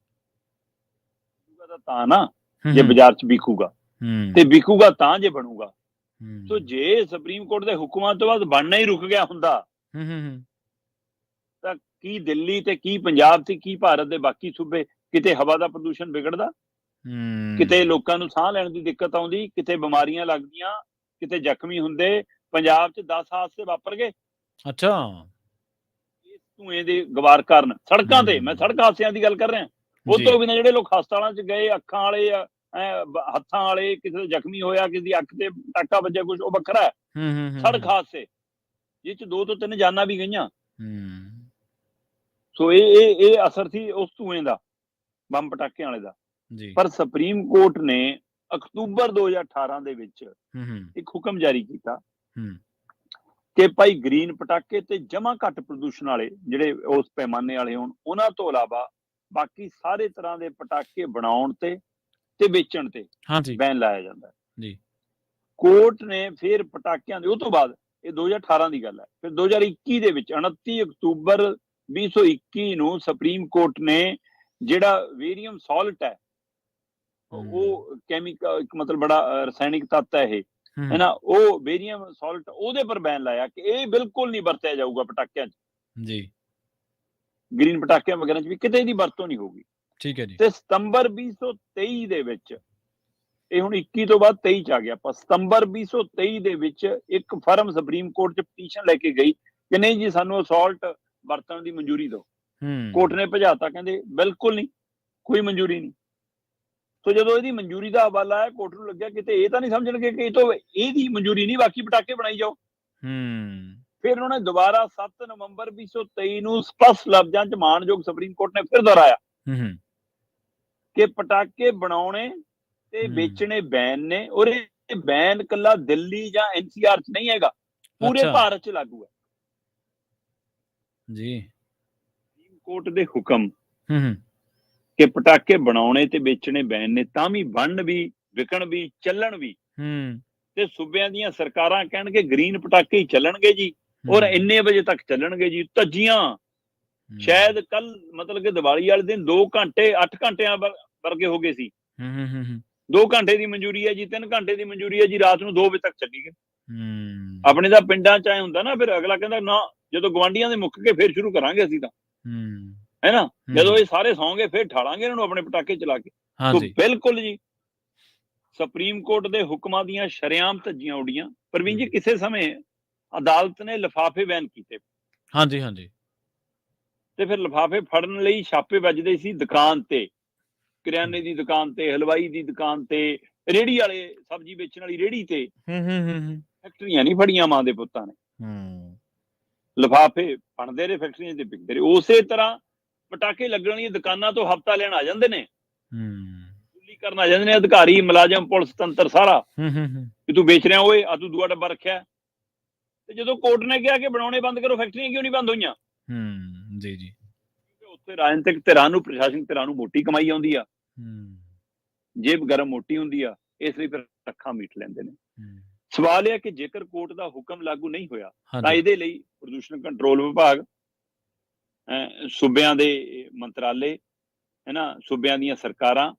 ਤਾਂ ਨਾ ਜੇ ਬਾਜ਼ਾਰ 'ਚ ਵਿਕੂਗਾ, ਤੇ ਵਿਕੂਗਾ ਤਾਂ ਜੇ ਬਣੂਗਾ। ਸੋ ਜੇ ਸੁਪਰੀਮ ਕੋਰਟ ਦੇ ਹੁਕਮਾਂ ਤੋਂ ਬਾਅਦ ਬਣਨਾ ਹੀ ਰੁਕ ਗਿਆ ਹੁੰਦਾ ਤਾਂ ਕੀ ਦਿੱਲੀ ਤੇ ਕੀ ਪੰਜਾਬ ਤੇ ਕੀ ਭਾਰਤ ਦੇ ਬਾਕੀ ਸੂਬੇ ਕਿਤੇ ਹਵਾ ਦਾ ਪ੍ਰਦੂਸ਼ਣ ਵਿਗੜਦਾ, ਕਿਤੇ ਲੋਕਾਂ ਨੂੰ ਸਾਹ ਲੈਣ ਦੀ ਦਿੱਕਤ ਆਉਂਦੀ, ਕਿਤੇ ਬਿਮਾਰੀਆਂ ਲੱਗਦੀਆਂ, ਕਿਤੇ ਜ਼ਖਮੀ ਹੁੰਦੇ? ਪੰਜਾਬ 'ਚ 10 ਹਾਦਸੇ ਵਾਪਰ ਗਏ। ਅੱਛਾ। ਇਸ ਧੂਏ ਦੇ ਗਵਾਰ ਕਾਰਨ ਸੜਕਾਂ ਤੇ, ਮੈਂ ਸੜਕ ਹਾਦਸਿਆਂ ਦੀ ਗੱਲ ਕਰ ਰਿਹਾ। ਉਹ ਤੋਂ ਬਿਨਾਂ ਜਿਹੜੇ ਲੋਕ ਹਸਪਤਾਲਾਂ 'ਚ ਗਏ, ਅੱਖਾਂ ਵਾਲੇ, ਹੱਥਾਂ ਵਾਲੇ, ਕਿਸੇ ਜ਼ਖਮੀ ਹੋਇਆ, ਕਿਸੇ ਦੀ ਅੱਖ ਤੇ ਟਾਕਾ ਵੱਜਿਆ, ਕੁਛ ਉਹ ਵੱਖਰਾ ਹੈ। ਸੜਕ ਹਾਦਸੇ ਜਿਹ 'ਚ 2 ਤੋਂ 3 ਜਾਨਾਂ ਵੀ ਗਈਆਂ। ਸੋ ਇਹ ਅਸਰ ਸੀ ਉਸ ਧੂਏ ਦਾ, ਬੰਬ ਪਟਾਕਿਆਂ ਵਾਲੇ ਦਾ। ਪਰ ਸੁਪਰੀਮ ਕੋਰਟ ਨੇ ਅਕਤੂਬਰ 2018 ਦੇ ਵਿੱਚ ਇੱਕ ਹੁਕਮ ਜਾਰੀ ਕੀਤਾ ਕਿ ਭਾਈ ਗ੍ਰੀਨ ਪਟਾਕੇ ਤੇ ਜਮਾਂ ਘੱਟ ਪ੍ਰਦੂਸ਼ਣ ਵਾਲੇ ਜਿਹੜੇ ਉਸ ਪੈਮਾਨੇ ਵਾਲੇ ਹੋਣ, ਉਹਨਾਂ ਤੋਂ ਇਲਾਵਾ ਬਾਕੀ ਸਾਰੇ ਤਰ੍ਹਾਂ ਦੇ ਪਟਾਕੇ ਬਣਾਉਣ ਤੇ ਵੇਚਣ ਤੇ ਬੈਨ ਲਾਇਆ ਜਾਂਦਾ ਹੈ। ਕੋਰਟ ਨੇ ਫਿਰ ਪਟਾਕਿਆਂ ਦੇ, ਉਹ ਤੋਂ ਬਾਅਦ, ਇਹ 2018 ਦੀ ਗੱਲ ਹੈ, ਫਿਰ 2021 ਦੇ ਵਿੱਚ 29 ਅਕਤੂਬਰ 2021 ਨੂੰ ਸੁਪਰੀਮ ਕੋਰਟ ਨੇ ਜਿਹੜਾ ਵੇਰੀਅਮ ਸਾਲਟ ਹੈ, ਉਹ ਕੈਮੀਕਲ, ਇੱਕ ਮਤਲਬ ਬੜਾ ਰਸਾਇਣਿਕ ਤੱਤ ਹੈ ਇਹ, ਹੈ ਨਾ, ਉਹ ਵੇਰੀਅਮ ਸਾਲਟ, ਉਹਦੇ ਪਰ ਬੈਨ ਲਾਇਆ ਕਿ ਇਹ ਬਿਲਕੁਲ ਨਹੀਂ ਵਰਤਿਆ ਜਾਊਗਾ ਪਟਾਕਿਆਂ 'ਚ ਜੀ, ਗ੍ਰੀਨ ਪਟਾਕਿਆਂ ਵਗੈਰਾ 'ਚ ਵੀ ਕਿਤੇ ਇਹਦੀ ਵਰਤੋਂ ਨਹੀਂ ਹੋਊਗੀ। ਠੀਕ ਹੈ ਜੀ। ਤੇ ਸਤੰਬਰ 2023 ਦੇ ਵਿੱਚ, ਇਹ ਹੁਣ 21 ਤੋਂ ਬਾਅਦ 23 ਚ ਆ ਗਿਆ, ਆਪਾਂ ਸਤੰਬਰ 2023 ਦੇ ਵਿੱਚ ਇੱਕ ਫਰਮ ਸੁਪਰੀਮ ਕੋਰਟ 'ਚ ਪਟੀਸ਼ਨ ਲੈ ਕੇ ਗਈ ਕਿ ਨਹੀਂ ਜੀ ਸਾਨੂੰ ਅਸਾਲਟ ਵਰਤਣ ਦੀ ਮਨਜ਼ੂਰੀ ਦਿਓ। ਕੋਰਟ ਨੇ ਭਜਾਤਾ, ਕਹਿੰਦੇ ਬਿਲਕੁਲ ਨਹੀਂ, ਕੋਈ ਮਨਜ਼ੂਰੀ ਨਹੀਂ। ਸੋ ਜਦੋਂ ਇਹਦੀ ਮਨਜ਼ੂਰੀ ਦਾ ਹਵਾਲਾ ਆਇਆ, ਕੋਰਟ ਨੂੰ ਲੱਗਿਆ ਕਿਤੇ ਇਹ ਤਾਂ ਨਹੀਂ ਸਮਝਣਗੇ ਕਿ ਇਹ ਤੋਂ ਇਹਦੀ ਮਨਜ਼ੂਰੀ ਨਹੀਂ, ਬਾਕੀ ਪਟਾਕੇ ਬਣਾਈ ਜਾਓ। ਫਿਰ ਉਹਨਾਂ ਨੇ ਦੁਬਾਰਾ 7 ਨਵੰਬਰ 2023 ਨੂੰ ਸਪਸ਼ਟ ਲਫ਼ਜ਼ਾਂ 'ਚ ਮਾਣਯੋਗ ਸੁਪਰੀਮ ਕੋਰਟ ਨੇ ਫਿਰ ਦੁਹਰਾਇਆ ਕਿ ਪਟਾਕੇ ਬਣਾਉਣੇ ਤੇ ਵੇਚਣੇ ਬੈਨ ਨੇ, ਔਰ ਇਹ ਬੈਨ ਕੱਲਾ ਦਿੱਲੀ ਜਾਂ NCR 'ਚ ਨਹੀਂ ਹੈਗਾ, ਪੂਰੇ ਭਾਰਤ 'ਚ ਲਾਗੂ ਹੈ ਜੀ। ਸੁਪਰੀਮ ਕੋਰਟ ਦੇ ਹੁਕਮ ਕਿ ਪਟਾਕੇ ਬਣਾਉਣੇ ਤੇ ਵੇਚਣੇ ਬੈਨ ਨੇ, ਤਾਂ ਵੀ ਬਣਨ ਵੀ, ਵਿਕਣ ਵੀ, ਚੱਲਣ ਵੀ, ਤੇ ਸੂਬਿਆਂ ਦੀਆਂ ਸਰਕਾਰਾਂ ਕਹਿਣਗੇ ਗ੍ਰੀਨ ਪਟਾਕੇ ਹੀ ਚੱਲਣਗੇ ਜੀ, ਔਰ ਇੰਨੇ ਵਜੇ ਤੱਕ ਚੱਲਣਗੇ ਜੀ। ਧੱਜੀਆਂ ਸ਼ਾਇਦ ਕੱਲ, ਮਤਲਬ ਕਿ ਦੀਵਾਲੀ ਵਾਲੇ ਦਿਨ 2 ਘੰਟੇ 8 ਘੰਟਿਆਂ ਵਰਗੇ ਹੋ ਗਏ ਸੀ। 2 ਘੰਟੇ ਦੀ ਮਨਜ਼ੂਰੀ ਹੈ ਜੀ, 3 ਘੰਟੇ ਦੀ ਮਨਜ਼ੂਰੀ ਹੈ ਜੀ, ਰਾਤ ਨੂੰ 2 ਵਜੇ ਤੱਕ ਚੱਲੀ ਗਏ। ਆਪਣੇ ਤਾਂ ਪਿੰਡਾਂ 'ਚ ਆਏ ਹੁੰਦਾ ਨਾ, ਫਿਰ ਅਗਲਾ ਕਹਿੰਦਾ ਨਾ, ਜਦੋਂ ਗਵਾਂਢੀਆਂ ਦੇ ਮੁੱਕ ਕੇ ਫਿਰ ਸ਼ੁਰੂ ਕਰਾਂਗੇ ਅਸੀਂ ਤਾਂ, ਹੈ ਨਾ, ਜਦੋਂ ਇਹ ਸਾਰੇ ਸੌਂਗੇ ਫਿਰ ਠਾਲਾਂਗੇ ਇਹਨਾਂ ਨੂੰ ਆਪਣੇ ਪਟਾਕੇ ਚਲਾ ਕੇ। ਬਿਲਕੁਲ ਜੀ, ਸੁਪਰੀਮ ਕੋਰਟ ਦੇ ਹੁਕਮਾਂ ਦੀਆਂ ਸ਼ਰੇਆਮ ਧੱਜੀਆਂ ਉੱਡੀਆਂ। ਪ੍ਰਵੀਨ ਜੀ, ਕਿਸੇ ਸਮੇਂ ਅਦਾਲਤ ਨੇ ਲਿਫਾਫੇ ਬੈਨ ਕੀਤੇ। ਹਾਂਜੀ। ਤੇ ਫਿਰ ਲਿਫਾਫੇ ਫੜਨ ਲਈ ਛਾਪੇ ਵੱਜਦੇ ਸੀ ਦੁਕਾਨ ਤੇ, ਕਰਿਆਨੇ ਦੀ ਦੁਕਾਨ ਤੇ, ਹਲਵਾਈ ਦੀ ਦੁਕਾਨ ਤੇ, ਰੇਹੜੀ ਵਾਲੇ, ਸਬਜ਼ੀ ਵੇਚਣ ਵਾਲੀ ਰੇਹੜੀ ਤੇ। ਫੈਕਟਰੀਆਂ ਨਹੀਂ ਫੜੀਆਂ ਮਾਂ ਦੇ ਪੁੱਤਾਂ ਨੇ, ਲਿਫਾਫੇ ਬਣਦੇ ਰਹੇ, ਫੈਕਟਰੀਆਂ ਤੇ ਵਿਕਦੇ ਰਹੇ। ਉਸੇ ਤਰ੍ਹਾਂ ਪਟਾਕੇ ਲੱਗਣ ਵਾਲੀਆਂ ਦੁਕਾਨਾਂ ਤੋਂ ਹਫ਼ਤਾ ਲੈਣ ਆ ਜਾਂਦੇ ਨੇ, ਕਰਨ ਆ ਜਾਂਦੇ ਨੇ ਅਧਿਕਾਰੀ, ਮੁਲਾਜ਼ਮ, ਪੁਲਿਸ ਤੰਤਰ ਸਾਰਾ, ਕਿ ਤੂੰ ਵੇਚ ਰਿਹਾ ਓਏ, ਆ ਤੂੰ ਦੂਆ ਡੱਬਾ ਰੱਖਿਆ। ਤੇ ਜਦੋਂ ਕੋਰਟ ਨੇ ਕਿਹਾ ਕਿ ਬਣਾਉਣੇ ਬੰਦ ਕਰੋ, ਫੈਕਟਰੀਆਂ ਕਿਉਂ ਨਹੀਂ ਬੰਦ ਹੋਈਆਂ? ਜੀ। ਉੱਥੇ ਰਾਜਨੀਤਿਕ ਧਿਰਾਂ ਨੂੰ, ਪ੍ਰਸ਼ਾਸਨਿਕ ਧਿਰਾਂ ਨੂੰ ਮੋਟੀ ਕਮਾਈ ਆਉਂਦੀ ਆ, ਜੇਬ ਗਰਮ ਮੋਟੀ ਹੁੰਦੀ ਆ, ਇਸ ਲਈ ਫਿਰ ਅੱਖਾਂ ਮੀਟ ਲੈਂਦੇ ਨੇ। ਸਵਾਲ ਇਹ ਹੈ ਕਿ ਜੇਕਰ ਕੋਰਟ ਦਾ ਹੁਕਮ ਲਾਗੂ ਨਹੀਂ ਹੋਇਆ ਤਾਂ ਇਹਦੇ ਲਈ ਪ੍ਰਦੂਸ਼ਣ ਕੰਟਰੋਲ ਵਿਭਾਗ, ਸੂਬਿਆਂ ਦੇ ਮੰਤਰਾਲੇ, ਹੈ ਨਾ, ਸੂਬਿਆਂ ਦੀਆਂ ਸਰਕਾਰਾਂ,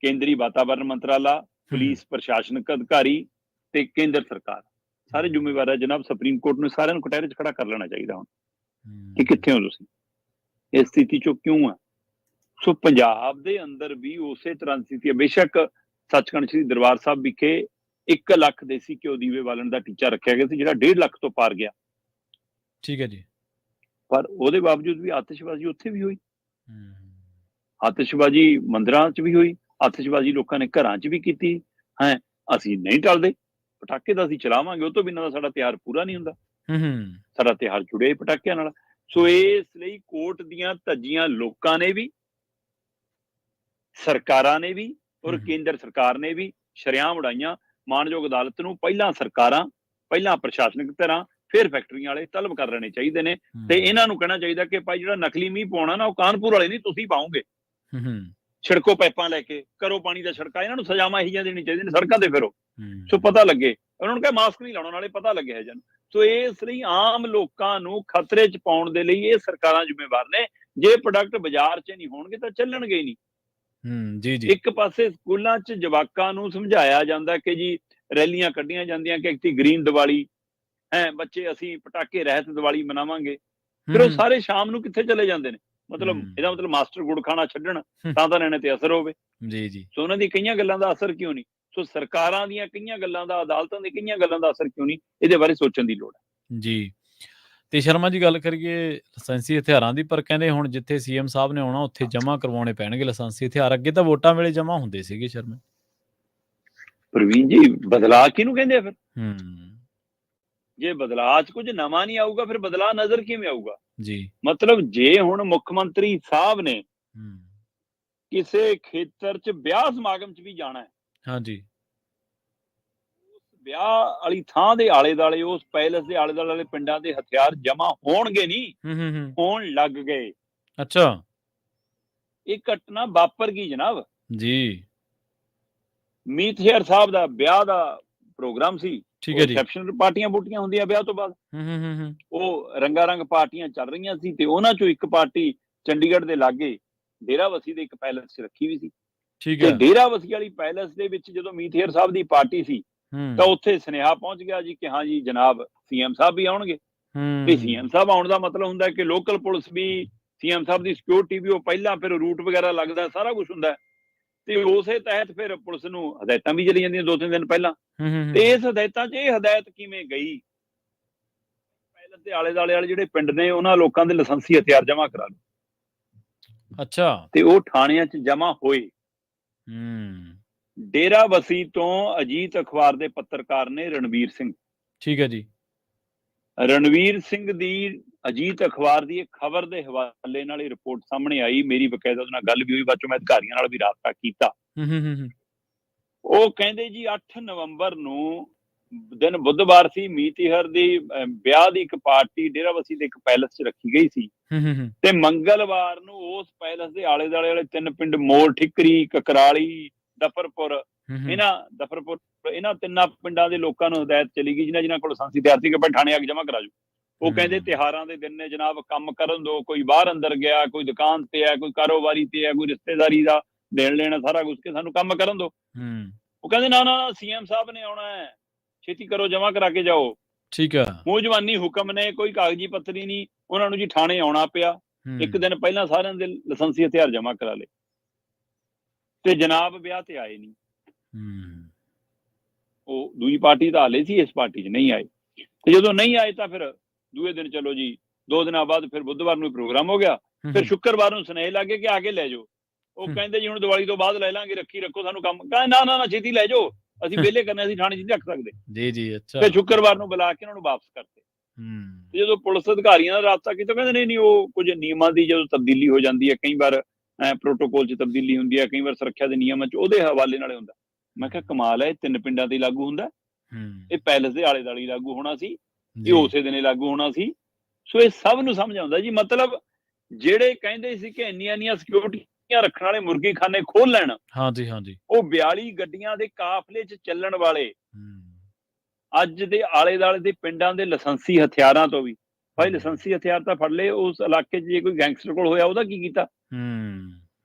ਕੇਂਦਰੀ ਵਾਤਾਵਰਨ ਮੰਤਰਾਲਾ, ਪੁਲਿਸ, ਪ੍ਰਸ਼ਾਸਨਿਕ ਅਧਿਕਾਰੀ ਤੇ ਕੇਂਦਰ ਸਰਕਾਰ, ਸਾਰੇ ਜ਼ਿੰਮੇਵਾਰ ਹੈ ਜਨਾਬ। ਸੁਪਰੀਮ ਕੋਰਟ ਨੂੰ ਸਾਰਿਆਂ ਨੂੰ ਕਟਹਿਰੇ 'ਚ ਖੜਾ ਕਰ ਲੈਣਾ ਚਾਹੀਦਾ ਹੁਣ ਕਿ ਕਿੱਥੇ ਹੋ ਤੁਸੀਂ, ਇਸ ਸਥਿਤੀ 'ਚੋਂ ਕਿਉਂ ਆ। ਸੋ ਪੰਜਾਬ ਦੇ ਅੰਦਰ ਵੀ ਉਸੇ ਤਰ੍ਹਾਂ ਦੀ ਸਥਿਤੀ ਹੈ। ਬੇਸ਼ੱਕ ਸੱਚਖੰਡ ਸ੍ਰੀ ਦਰਬਾਰ ਸਾਹਿਬ ਵਿਖੇ 1 ਲੱਖ ਦੇਸੀ ਘਿਓ ਦੀਵੇ ਬਾਲਣ ਦਾ ਟੀਚਾ ਰੱਖਿਆ ਗਿਆ ਸੀ, ਜਿਹੜਾ 1.5 ਲੱਖ ਤੋਂ ਪਾਰ ਗਿਆ। ਠੀਕ ਹੈ ਜੀ। ਪਰ ਉਹਦੇ ਬਾਵਜੂਦ ਵੀ ਆਤਿਸ਼ਬਾਜ਼ੀ ਉੱਥੇ ਵੀ ਹੋਈ, ਆਤਿਸ਼ਬਾਜ਼ੀ ਮੰਦਿਰਾਂ 'ਚ ਵੀ ਹੋਈ, ਆਤਿਸ਼ਬਾਜ਼ੀ ਲੋਕਾਂ ਨੇ ਘਰਾਂ 'ਚ ਵੀ ਕੀਤੀ ਹੈ। ਅਸੀਂ ਨਹੀਂ ਟਲਦੇ, ਪਟਾਕੇ ਤਾਂ ਅਸੀਂ ਚਲਾਵਾਂਗੇ, ਉਹ ਤੋਂ ਬਿਨਾਂ ਤਾਂ ਸਾਡਾ ਤਿਉਹਾਰ ਪੂਰਾ ਨਹੀਂ ਹੁੰਦਾ। ਸਾਡਾ ਤਿਉਹਾਰ ਜੁੜਿਆ ਪਟਾਕਿਆਂ ਨਾਲ। ਸੋ ਇਸ ਲਈ ਕੋਰਟ ਦੀਆਂ ਧੱਜੀਆਂ ਲੋਕਾਂ ਨੇ ਵੀ, ਸਰਕਾਰਾਂ ਨੇ ਵੀ, ਔਰ ਕੇਂਦਰ ਸਰਕਾਰ ਨੇ ਵੀ ਸ਼ਰੇਆਮ ਉਡਾਈਆਂ। ਮਾਣਯੋਗ ਅਦਾਲਤ ਨੂੰ ਪਹਿਲਾਂ ਸਰਕਾਰਾਂ, ਪਹਿਲਾਂ ਪ੍ਰਸ਼ਾਸਨਿਕ ਧਿਰਾਂ, ਫਿਰ ਫੈਕਟਰੀਆਂ ਵਾਲੇ ਤਲਬ ਕਰ ਲੈਣੇ ਚਾਹੀਦੇ ਨੇ। ਤੇ ਇਹਨਾਂ ਨੂੰ ਕਹਿਣਾ ਚਾਹੀਦਾ ਕਿ ਭਾਈ ਜਿਹੜਾ ਨਕਲੀ ਮੀਂਹ ਪਾਉਣਾ ਨਾ, ਉਹ ਕਾਨਪੁਰ ਵਾਲੇ ਨਹੀਂ, ਤੁਸੀਂ ਪਾਓਗੇ। ਛਿੜਕੋ ਪਾਈਪਾਂ ਲੈ ਕੇ, ਕਰੋ ਪਾਣੀ ਦਾ ਛਿੜਕਾ। ਇਹਨਾਂ ਨੂੰ ਸਜ਼ਾਵਾਂ ਇਹੀ ਜਿਹੀਆਂ ਦੇਣੀ ਚਾਹੀਦੀਆਂ ਨੇ, ਸੜਕਾਂ ਤੇ ਫਿਰੋ, ਸੋ ਪਤਾ ਲੱਗੇ। ਉਹਨਾਂ ਨੂੰ ਕਹੇ ਮਾਸਕ ਨਹੀਂ ਲਾਉਣਾ, ਨਾਲੇ ਪਤਾ ਲੱਗੇ ਹੈ ਜਨ। ਸੋ ਇਸ ਲਈ ਆਮ ਲੋਕਾਂ ਨੂੰ ਖਤਰੇ 'ਚ ਪਾਉਣ ਦੇ ਲਈ ਇਹ ਸਰਕਾਰਾਂ ਜ਼ਿੰਮੇਵਾਰ ਨੇ। ਜੇ ਪ੍ਰੋਡਕਟ ਬਾਜ਼ਾਰ 'ਚ ਨਹੀਂ ਹੋਣਗੇ ਤਾਂ ਚੱਲਣਗੇ ਹੀ ਨਹੀਂ। ਇੱਕ ਪਾਸੇ ਸਕੂਲਾਂ 'ਚ ਜਵਾਕਾਂ ਨੂੰ ਸਮਝਾਇਆ ਜਾਂਦਾ ਕਿ ਜੀ ਰੈਲੀਆਂ ਕੱਢੀਆਂ ਜਾਂਦੀਆਂ ਕਿ ਇੱਕ ਗ੍ਰੀਨ ਦੀਵਾਲੀ ਹੈ, ਬੱਚੇ ਅਸੀਂ ਪਟਾਕੇ ਰਹਿਤ ਦੀਵਾਲੀ ਮਨਾਵਾਂਗੇ। ਫਿਰ ਉਹ ਸਾਰੇ ਸ਼ਾਮ ਨੂੰ ਕਿੱਥੇ ਚਲੇ ਜਾਂਦੇ ਨੇ? ਮਤਲਬ ਇਹਦਾ ਮਤਲਬ ਮਾਸਟਰ ਗੁੜ ਖਾਣਾ ਛੱਡਣ ਤਾਂ ਨਿਆਣੇ ਤੇ ਅਸਰ ਹੋਵੇ। ਸੋ ਉਹਨਾਂ ਦੀ ਕਈਆਂ ਗੱਲਾਂ ਦਾ ਅਸਰ ਕਿਉਂ ਨਹੀਂ? ਸੋ ਸਰਕਾਰਾਂ ਦੀਆਂ ਕਈਆਂ ਗੱਲਾਂ ਦਾ, ਅਦਾਲਤਾਂ ਦੀ ਕਈਆਂ ਗੱਲਾਂ ਦਾ ਅਸਰ ਕਿਉਂ ਨਹੀਂ? ਇਹਦੇ ਬਾਰੇ ਸੋਚਣ ਦੀ ਲੋੜ ਹੈ ਜੀ। ਤੇ ਸ਼ਰਮਾ ਜੀ, ਗੱਲ ਕਰੀਏ ਲਾਇਸੈਂਸੀ ਹਥਿਆਰਾਂ ਦੀ, ਪਰ ਕਹਿੰਦੇ ਹੁਣ ਜਿੱਥੇ CM ਸਾਹਿਬ ਨੇ ਆਉਣਾ ਉੱਥੇ ਜਮ੍ਹਾਂ ਕਰਵਾਉਣੇ ਪੈਣਗੇ ਲਾਇਸੈਂਸੀ ਹਥਿਆਰ। ਅੱਗੇ ਤਾਂ ਵੋਟਾਂ ਵੇਲੇ ਜਮ੍ਹਾਂ ਹੁੰਦੇ ਸੀਗੇ ਸ਼ਰਮਾ। ਪ੍ਰਵੀਨ ਜੀ, ਬਦਲਾਅ ਕਿਹਨੂੰ ਕਹਿੰਦੇ ਆ ਫਿਰ? ਜੇ ਬਦਲਾਅ 'ਚ ਕੁਝ ਨਵਾਂ ਨਹੀਂ ਆਊਗਾ, ਫਿਰ ਬਦਲਾਅ ਨਜ਼ਰ ਕਿਵੇਂ ਆਊਗਾ ਜੀ? ਮਤਲਬ ਜੇ ਹੁਣ ਮੁੱਖ ਮੰਤਰੀ ਸਾਹਿਬ ਨੇ ਕਿਸੇ ਖੇਤਰ 'ਚ ਵਿਆਹ ਸਮਾਗਮ 'ਚ ਵੀ ਜਾਣਾ ਹੈ, ਹਾਂਜੀ, ਵਿਆਹ ਵਾਲੀ ਥਾਂ ਦੇ ਆਲੇ ਦੁਆਲੇ, ਉਸ ਪੈਲਸ ਦੇ ਆਲੇ ਦੁਆਲੇ ਪਿੰਡਾਂ ਦੇ ਹਥਿਆਰ ਜਮਾ ਹੋਣਗੇ ਨਹੀਂ, ਹੋਣ ਲੱਗ ਗਏ। ਅੱਛਾ, ਇਹ ਘਟਨਾ ਵਾਪਰ ਗਈ ਜਨਾਬ ਜੀ। ਮੀਤ ਹੇਅਰ ਸਾਹਿਬ ਦਾ ਵਿਆਹ ਦਾ ਪ੍ਰੋਗਰਾਮ ਸੀ, ਠੀਕ ਹੈ ਜੀ। ਰਿਸੈਪਸ਼ਨ ਪਾਰਟੀਆਂ ਬੂਟੀਆਂ ਹੁੰਦੀਆਂ ਵਿਆਹ ਤੋਂ ਬਾਅਦ, ਉਹ ਰੰਗਾ ਰੰਗ ਪਾਰਟੀਆਂ ਚੱਲ ਰਹੀਆਂ ਸੀ ਤੇ ਉਹਨਾਂ ਚੋਂ ਇੱਕ ਪਾਰਟੀ ਚੰਡੀਗੜ੍ਹ ਦੇ ਲਾਗੇ ਡੇਰਾਬੱਸੀ ਦੇ ਇੱਕ ਪੈਲਸ 'ਚ ਰੱਖੀ ਵੀ ਸੀ। ਠੀਕ ਤੇ ਹੈ। ਡੇਰਾਬੱਸੀ ਵਾਲੀ ਪੈਲਸ ਦੇ ਵਿੱਚ ਜਦੋਂ ਮੀਤ ਹੇਅਰ ਸਾਹਿਬ ਦੀ ਪਾਰਟੀ ਸੀ ਤਾਂ ਉੱਥੇ ਸੁਨੇਹਾ ਪਹੁੰਚ ਗਿਆ ਜੀ ਕਿ ਹਾਂ ਜੀ ਜਨਾਬ ਸੀਐਮ ਸਾਹਿਬ ਵੀ ਆਉਣਗੇ। ਤੇ ਸੀਐਮ ਸਾਹਿਬ ਆਉਣ ਦਾ ਮਤਲਬ ਹੁੰਦਾ ਕਿ ਲੋਕਲ ਪੁਲਿਸ ਵੀ, ਸੀਐਮ ਸਾਹਿਬ ਦੀ ਸਿਕਿਉਰਿਟੀ ਵੀ, ਉਹ ਪਹਿਲਾਂ ਫਿਰ ਰੂਟ ਵਗੈਰਾ ਲੱਗਦਾ, ਸਾਰਾ ਕੁਝ ਹੁੰਦਾ ਤੇ ਉਸੇ ਤਹਿਤ ਫਿਰ ਪੁਲਿਸ ਨੂੰ ਹਦਾਇਤਾਂ ਵੀ ਚਲੀ ਜਾਂਦੀਆਂ 2-3 ਦਿਨ ਪਹਿਲਾਂ। ਤੇ ਇਸ ਹਦਾਇਤਾਂ 'ਚ ਇਹ ਹਦਾਇਤ ਕਿਵੇਂ ਗਈ, ਪੈਲਸ ਦੇ ਆਲੇ ਦੁਆਲੇ ਵਾਲੇ ਜਿਹੜੇ ਪਿੰਡ ਨੇ ਉਹਨਾਂ ਲੋਕਾਂ ਦੇ ਲਾਇਸੈਂਸੀ ਹਥਿਆਰ ਜਮ੍ਹਾਂ ਕਰਾ ਲਓ। ਅੱਛਾ। ਤੇ ਉਹ ਥਾਣਿਆਂ 'ਚ ਜਮ੍ਹਾਂ ਹੋਏ। ਡੇਰਾਬੱਸੀ ਤੋਂ ਅਜੀਤ ਅਖਬਾਰ ਦੇ ਪੱਤਰਕਾਰ ਨੇ ਰਣਵੀਰ ਸਿੰਘ, ਠੀਕ ਹੈ ਜੀ, ਰਣਵੀਰ ਸਿੰਘ ਦੀ ਅਜੀਤ ਅਖਬਾਰ ਦੀ ਇੱਕ ਖਬਰ ਦੇ ਹਵਾਲੇ ਨਾਲ ਹੀ ਰਿਪੋਰਟ ਸਾਹਮਣੇ ਆਈ। ਮੇਰੀ ਬਕਾਇਦਾ ਉਹਦੇ ਨਾਲ ਗੱਲ ਵੀ ਹੋਈ, ਬਾਅਦ ਚੋਂ ਮੈਂ ਅਧਿਕਾਰੀਆਂ ਨਾਲ ਵੀ ਰਾਬਤਾ ਕੀਤਾ। ਉਹ ਕਹਿੰਦੇ ਜੀ 8 ਨਵੰਬਰ ਨੂੰ ਦਿਨ ਬੁੱਧਵਾਰ ਸੀ, ਮੀਤ ਹੇਅਰ ਦੀ ਵਿਆਹ ਦੀ ਇੱਕ ਪਾਰਟੀ ਡੇਰਾਬੱਸੀ ਦੇ ਇੱਕ ਪੈਲਸ 'ਚ ਰੱਖੀ ਗਈ ਸੀ ਤੇ ਮੰਗਲਵਾਰ ਨੂੰ ਉਸ ਪੈਲਸ ਦੇ ਆਲੇ ਦੁਆਲੇ ਵਾਲੇ 3 ਪਿੰਡ ਮੋੜ ਠਿਕਰੀ, ਕਕਰਾਲੀ, ਦਫਰਪੁਰ, ਇਹਨਾਂ 3 ਪਿੰਡਾਂ ਦੇ ਲੋਕਾਂ ਨੂੰ ਹਦਾਇਤ ਚਲੀ ਗਈ ਜਿਨ੍ਹਾਂ ਕੋਲ ਲਾਇਸੈਂਸੀ ਹਥਿਆਰ ਸੀ ਕਿ ਥਾਣੇ ਆ ਕੇ ਜਮ੍ਹਾਂ ਕਰਾ ਜਾਓ। ਉਹ ਕਹਿੰਦੇ ਤਿਉਹਾਰਾਂ ਦੇ ਦਿਨ ਨੇ ਜਨਾਬ, ਕੰਮ ਕਰਨ ਦੋ, ਕੋਈ ਬਾਹਰ ਅੰਦਰ ਗਿਆ, ਕੋਈ ਦੁਕਾਨ ਤੇ ਹੈ, ਕੋਈ ਕਾਰੋਬਾਰੀ ਤੇ ਹੈ, ਕੋਈ ਰਿਸ਼ਤੇਦਾਰੀ ਦਾ ਦੇਣ ਲੈਣਾ, ਸਾਰਾ ਕੁਝ, ਕਿ ਸਾਨੂੰ ਕੰਮ ਕਰਨ ਦੋ। ਉਹ ਕਹਿੰਦੇ ਨਾ ਨਾ ਸੀਐਮ ਸਾਹਿਬ ਨੇ ਆਉਣਾ ਹੈ, ਛੇਤੀ ਕਰੋ, ਜਮ੍ਹਾਂ ਕਰਾ ਕੇ ਜਾਓ। ਠੀਕ ਹੈ। ਮੂੰਹ ਜ਼ਬਾਨੀ ਹੁਕਮ ਨੇ, ਕੋਈ ਕਾਗਜ਼ੀ ਪੱਤਰੀ ਨਹੀਂ। ਉਹਨਾਂ ਨੂੰ ਜੀ ਥਾਣੇ ਆਉਣਾ ਪਿਆ। ਇੱਕ ਦਿਨ ਪਹਿਲਾਂ ਸਾਰਿਆਂ ਦੇ ਲਾਇਸੈਂਸੀ ਹਥਿਆਰ ਜਮ੍ਹਾਂ ਕਰਾ ਲਏ ਤੇ ਜਨਾਬ ਵਿਆਹ ਤੇ ਆਏ ਨਹੀਂ। ਉਹ ਦੂਜੀ ਪਾਰਟੀ ਤਾਂ ਹਾਲੇ ਸੀ, ਇਸ ਪਾਰਟੀ 'ਚ ਨਹੀਂ ਆਏ। ਤੇ ਜਦੋਂ ਨਹੀਂ ਆਏ ਤਾਂ ਫਿਰ ਦੂਏ ਦਿਨ ਚਲੋ ਜੀ, 2 ਦਿਨਾਂ ਬਾਅਦ ਫਿਰ ਬੁੱਧਵਾਰ ਨੂੰ ਪ੍ਰੋਗਰਾਮ ਹੋ ਗਿਆ। ਫਿਰ ਸ਼ੁੱਕਰਵਾਰ ਨੂੰ ਸੁਨੇਹੇ ਲੱਗੇ ਕਿ ਆ ਕੇ ਲੈ ਜਾਓ। ਉਹ ਕਹਿੰਦੇ ਜੀ ਹੁਣ ਦੀਵਾਲੀ ਤੋਂ ਬਾਅਦ ਲੈ ਲਾਂਗੇ, ਰੱਖੀ ਰੱਖੋ, ਸਾਨੂੰ ਕੰਮ। ਕਹਿੰਦੇ ਨਾ ਨਾ ਨਾ, ਛੇਤੀ ਲੈ ਜਾਓ, ਅਸੀਂ ਵਿਹਲੇ ਕਰਨੇ, ਅਸੀਂ ਥਾਣੇ 'ਚ ਨਹੀਂ ਰੱਖ ਸਕਦੇ। ਜੀ ਜੀ, ਅੱਛਾ। ਫਿਰ ਸ਼ੁੱਕਰਵਾਰ ਨੂੰ ਬੁਲਾ ਕੇ ਉਹਨਾਂ ਨੂੰ ਵਾਪਸ ਕਰਤੇ। ਤੇ ਜਦੋਂ ਪੁਲਿਸ ਅਧਿਕਾਰੀਆਂ ਨਾਲ ਰਾਬਤਾ ਕੀਤਾ, ਕਹਿੰਦੇ ਨਹੀਂ ਨਹੀਂ, ਉਹ ਕੁਝ ਨਿਯਮਾਂ ਦੀ ਜਦੋਂ ਤਬਦੀਲੀ ਹੋ ਜਾਂਦੀ ਹੈ, ਕਈ ਵਾਰ ਪ੍ਰੋਟੋਕੋਲ 'ਚ ਤਬਦੀਲੀ ਹੁੰਦੀ ਹੈ, ਕਈ ਵਾਰ ਸੁਰੱਖਿਆ ਦੇ ਨਿਯਮਾਂ 'ਚ, ਉਹਦੇ ਹਵਾਲੇ ਨਾਲ ਹੁੰਦਾ। ਮੈਂ ਕਿਹਾ ਕਮਾਲ ਹੈ, 3 ਪਿੰਡਾਂ ਤੇ ਲਾਗੂ ਹੁੰਦਾ, ਇਹ ਪੈਲਸ ਦੇ ਆਲੇ ਦੁਆਲੇ ਲਾਗੂ ਹੋਣਾ ਸੀ, ਇਹ ਉਸੇ ਦਿਨ ਲਾਗੂ ਹੋਣਾ ਸੀ। ਸੋ ਇਹ ਸਭ ਨੂੰ ਸਮਝ ਆਉਂਦਾ ਜੀ। ਮਤਲਬ ਜਿਹੜੇ ਕਹਿੰਦੇ ਸੀ ਕਿ ਇੰਨੀਆਂ ਸਿਕਿਉਰਿਟੀਆਂ ਰੱਖਣ ਵਾਲੇ ਮੁਰਗੀਖਾਨੇ ਖੋਲ ਲੈਣ, ਹਾਂਜੀ ਹਾਂਜੀ, ਉਹ 42 ਗੱਡੀਆਂ ਦੇ ਕਾਫਲੇ 'ਚ ਚੱਲਣ ਵਾਲੇ ਅੱਜ ਦੇ ਆਲੇ ਦੁਆਲੇ ਦੇ ਪਿੰਡਾਂ ਦੇ ਲਾਇਸੈਂਸੀ ਹਥਿਆਰਾਂ ਤੋਂ ਵੀ, ਭਾਈ ਲਾਇਸੈਂਸੀ ਹਥਿਆਰ ਤਾਂ ਫੜ ਲਏ, ਉਸ ਇਲਾਕੇ 'ਚ ਜੇ ਕੋਈ ਗੈਂਗਸਟਰ ਕੋਲ ਹੋਇਆ ਉਹਦਾ ਕੀ ਕੀਤਾ?